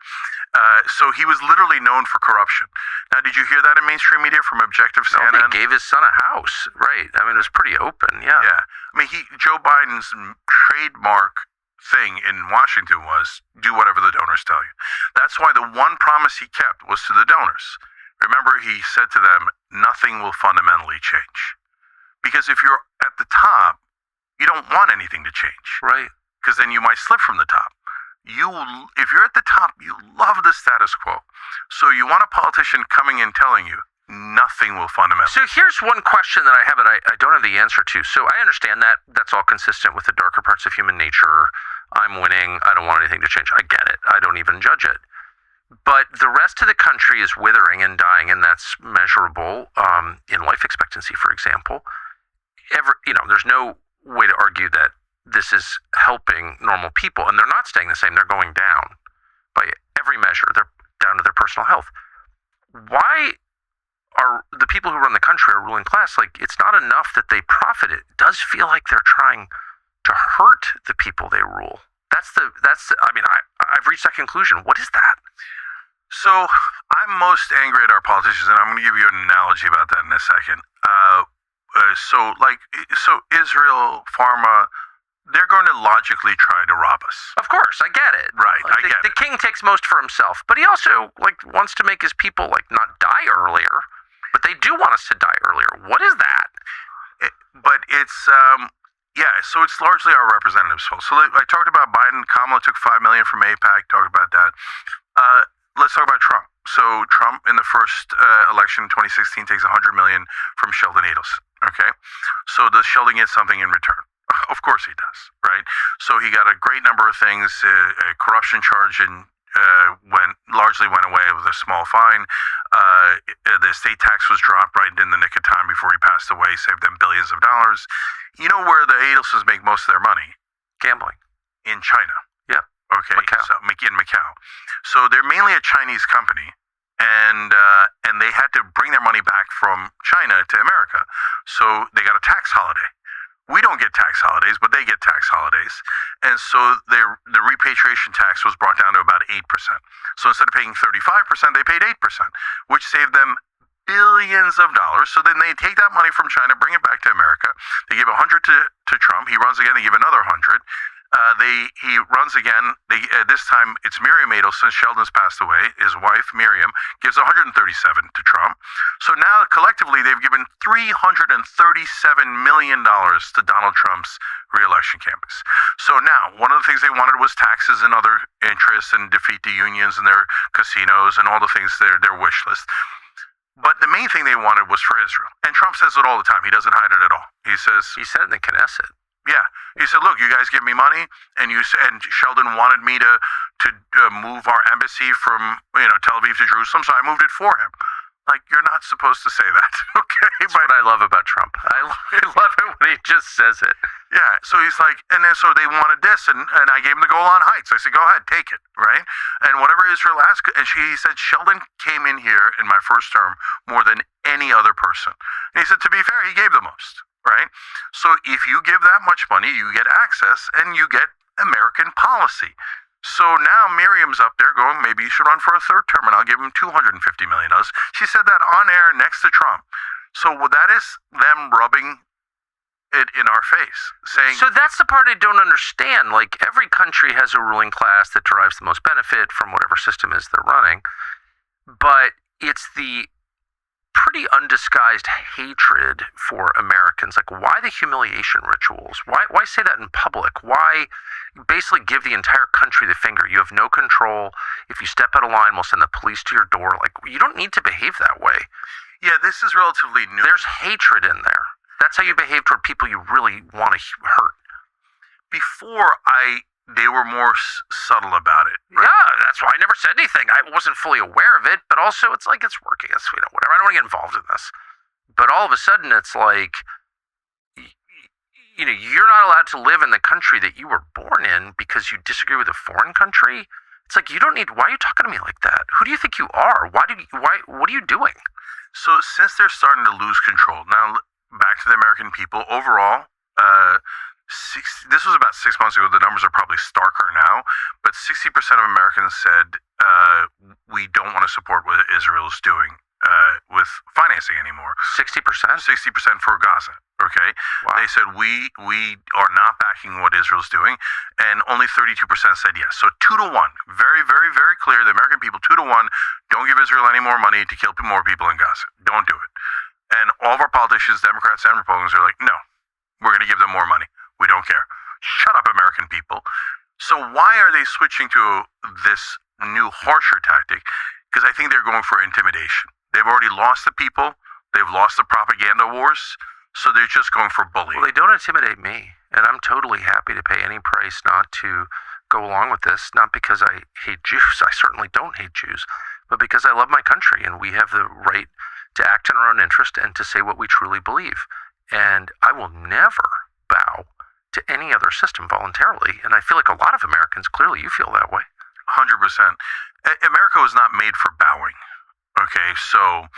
So he was literally known for corruption. Now, did you hear that in mainstream media from Objective CNN? No, they gave his son a house. Right. I mean, it was pretty open. Yeah. Yeah. I mean, Joe Biden's trademark thing in Washington was do whatever the donors tell you. That's why the one promise he kept was to the donors. Remember, he said to them, nothing will fundamentally change. Because if you're at the top, you don't want anything to change. Right. Because then you might slip from the top. If you're at the top, you love the status quo. So you want a politician coming in telling you, nothing will fundamentally. So here's one question that I have that I don't have the answer to. So I understand that that's all consistent with the darker parts of human nature. I'm winning. I don't want anything to change. I get it. I don't even judge it. But the rest of the country is withering and dying, and that's measurable in life expectancy, for example. There's no way to argue that this is helping normal people, and they're not staying the same. They're going down by every measure. They're down to their personal health. Why are the people who run the country are ruling class? Like, it's not enough that they profit. It does feel like they're trying to hurt the people they rule. I've reached that conclusion. What is that? So I'm most angry at our politicians, and I'm going to give you an analogy about that in a second. So Israel, Pharma, they're going to logically try to rob us. Of course, I get it. Right, I get it. The king takes most for himself, but he also wants to make his people not die earlier. But they do want us to die earlier. What is that? But it's so it's largely our representatives' fault. So I talked about Biden. Kamala took $5 million from AIPAC. Talked about that. Let's talk about Trump. So Trump in the first election in 2016 takes $100 million from Sheldon Adelson. Okay, so does Sheldon get something in return? Of course he does, right? So he got a great number of things. A corruption charge largely went away with a small fine. The estate tax was dropped right in the nick of time before he passed away, saved them billions of dollars. You know where the Adelsons make most of their money? Gambling. In China. Yeah. Okay. Macau. So in Macau. So they're mainly a Chinese company, and they had to bring their money back from China to America. So they got a tax holiday. We don't get tax holidays, but they get tax holidays. And so the repatriation tax was brought down to about 8%. So instead of paying 35%, they paid 8%, which saved them billions of dollars. So then they take that money from China, bring it back to America. They give 100 to Trump. He runs again. They give another 100. He runs again. This time it's Miriam Adelson. Sheldon's passed away. His wife, Miriam, gives 137 to Trump. So now collectively they've given $337 million to Donald Trump's re-election campus. So now one of the things they wanted was taxes and other interests and defeat the unions and their casinos and all the things, their wish list. But the main thing they wanted was for Israel. And Trump says it all the time. He doesn't hide it at all. He said it in the Knesset. Yeah, he said, "Look, you guys give me money, and Sheldon wanted me to move our embassy from Tel Aviv to Jerusalem, so I moved it for him." Like, you're not supposed to say that, okay? That's what I love about Trump. I love it when he just says it. Yeah, so he's like, and then so they wanted this, and I gave him the Golan Heights. I said, "Go ahead, take it," right? And whatever Israel asked, and he said, "Sheldon came in here in my first term more than any other person." And he said, to be fair, he gave the most. Right? So if you give that much money, you get access and you get American policy. So now Miriam's up there going, maybe you should run for a third term and I'll give him $250 million. She said that on air next to Trump. So that is them rubbing it in our face, saying... So that's the part I don't understand. Like, every country has a ruling class that derives the most benefit from whatever system is they're running. But it's the pretty undisguised hatred for Americans. Like, why the humiliation rituals? Why say that in public? Why basically give the entire country the finger? You have no control. If you step out of line, we'll send the police to your door. Like, you don't need to behave that way. Yeah, this is relatively new. There's hatred in there. That's how you behave toward people you really want to hurt. Before they were more subtle about it. Right? Yeah, that's why I never said anything. I wasn't fully aware of it, but also it's like it's working. It's, whatever. I don't want to get involved in this. But all of a sudden it's like, you're not allowed to live in the country that you were born in because you disagree with a foreign country. It's like, why are you talking to me like that? Who do you think you are? What are you doing? So since they're starting to lose control, now back to the American people, overall, this was about 6 months ago. The numbers are probably starker now, but 60% of Americans said we don't want to support what Israel is doing with financing anymore. 60%? 60% for Gaza. Okay, wow. They said we are not backing what Israel's doing, and only 32% said yes. So 2-1, very, very, very clear. The American people 2-1 don't give Israel any more money to kill more people in Gaza. Don't do it. And all of our politicians, Democrats and Republicans, are like, no, we're going to give them more money. We don't care. Shut up, American people. So why are they switching to this new harsher tactic? Because I think they're going for intimidation. They've already lost the people. They've lost the propaganda wars. So they're just going for bullying. Well, they don't intimidate me, and I'm totally happy to pay any price not to go along with this, not because I hate Jews. I certainly don't hate Jews, but because I love my country, and we have the right to act in our own interest and to say what we truly believe. And I will never bow to any other system voluntarily, and I feel like a lot of Americans, clearly you feel that way. 100%. America was not made for bowing. Okay, so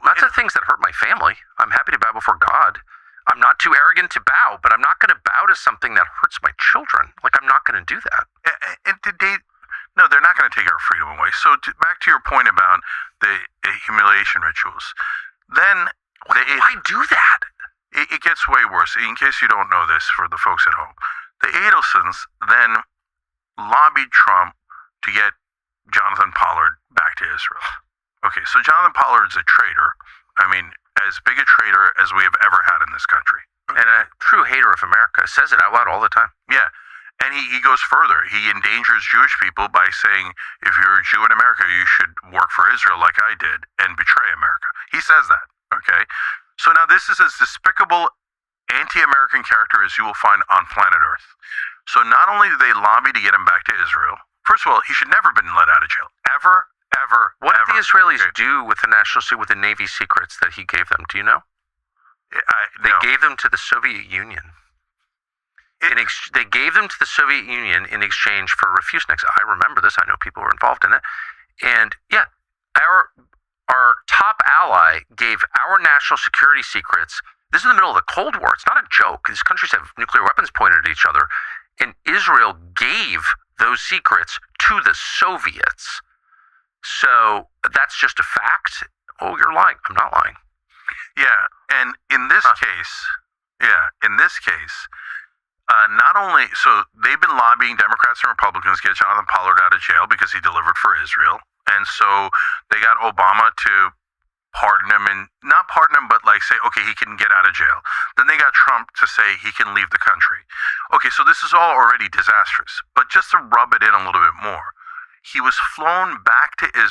not to things that hurt my family. I'm happy to bow before God. I'm not too arrogant to bow, but I'm not going to bow to something that hurts my children. Like, I'm not going to do that. And no, they're not going to take our freedom away. So back to your point about the humiliation rituals. Then why do that? It gets way worse. In case you don't know this, for the folks at home, the Adelsons then lobbied Trump to get Jonathan Pollard back to Israel. Okay, so Jonathan Pollard's a traitor. I mean, as big a traitor as we have ever had in this country. And a true hater of America. Says it out loud all the time. Yeah. And he goes further. He endangers Jewish people by saying, if you're a Jew in America, you should work for Israel like I did and betray America. He says that, okay? So now this is as despicable anti-American character as you will find on planet Earth. So not only do they lobby to get him back to Israel, first of all, he should never have been let out of jail. Ever. What did the Israelis do with the with the Navy secrets that he gave them? Do you know? They gave them to the Soviet Union. They gave them to the Soviet Union in exchange for refuseniks. I remember this. I know people were involved in it. And yeah, our top ally gave our national security secrets. This is in the middle of the Cold War. It's not a joke. These countries have nuclear weapons pointed at each other. And Israel gave those secrets to the Soviets. So that's just a fact. Oh, you're lying. I'm not lying. Yeah, and in this case, not only, so they've been lobbying Democrats and Republicans to get Jonathan Pollard out of jail because he delivered for Israel. And so they got Obama to pardon him, and not pardon him, but like say, okay, he can get out of jail. Then they got Trump to say he can leave the country. Okay, so this is all already disastrous. But just to rub it in a little bit more, he was flown back to Israel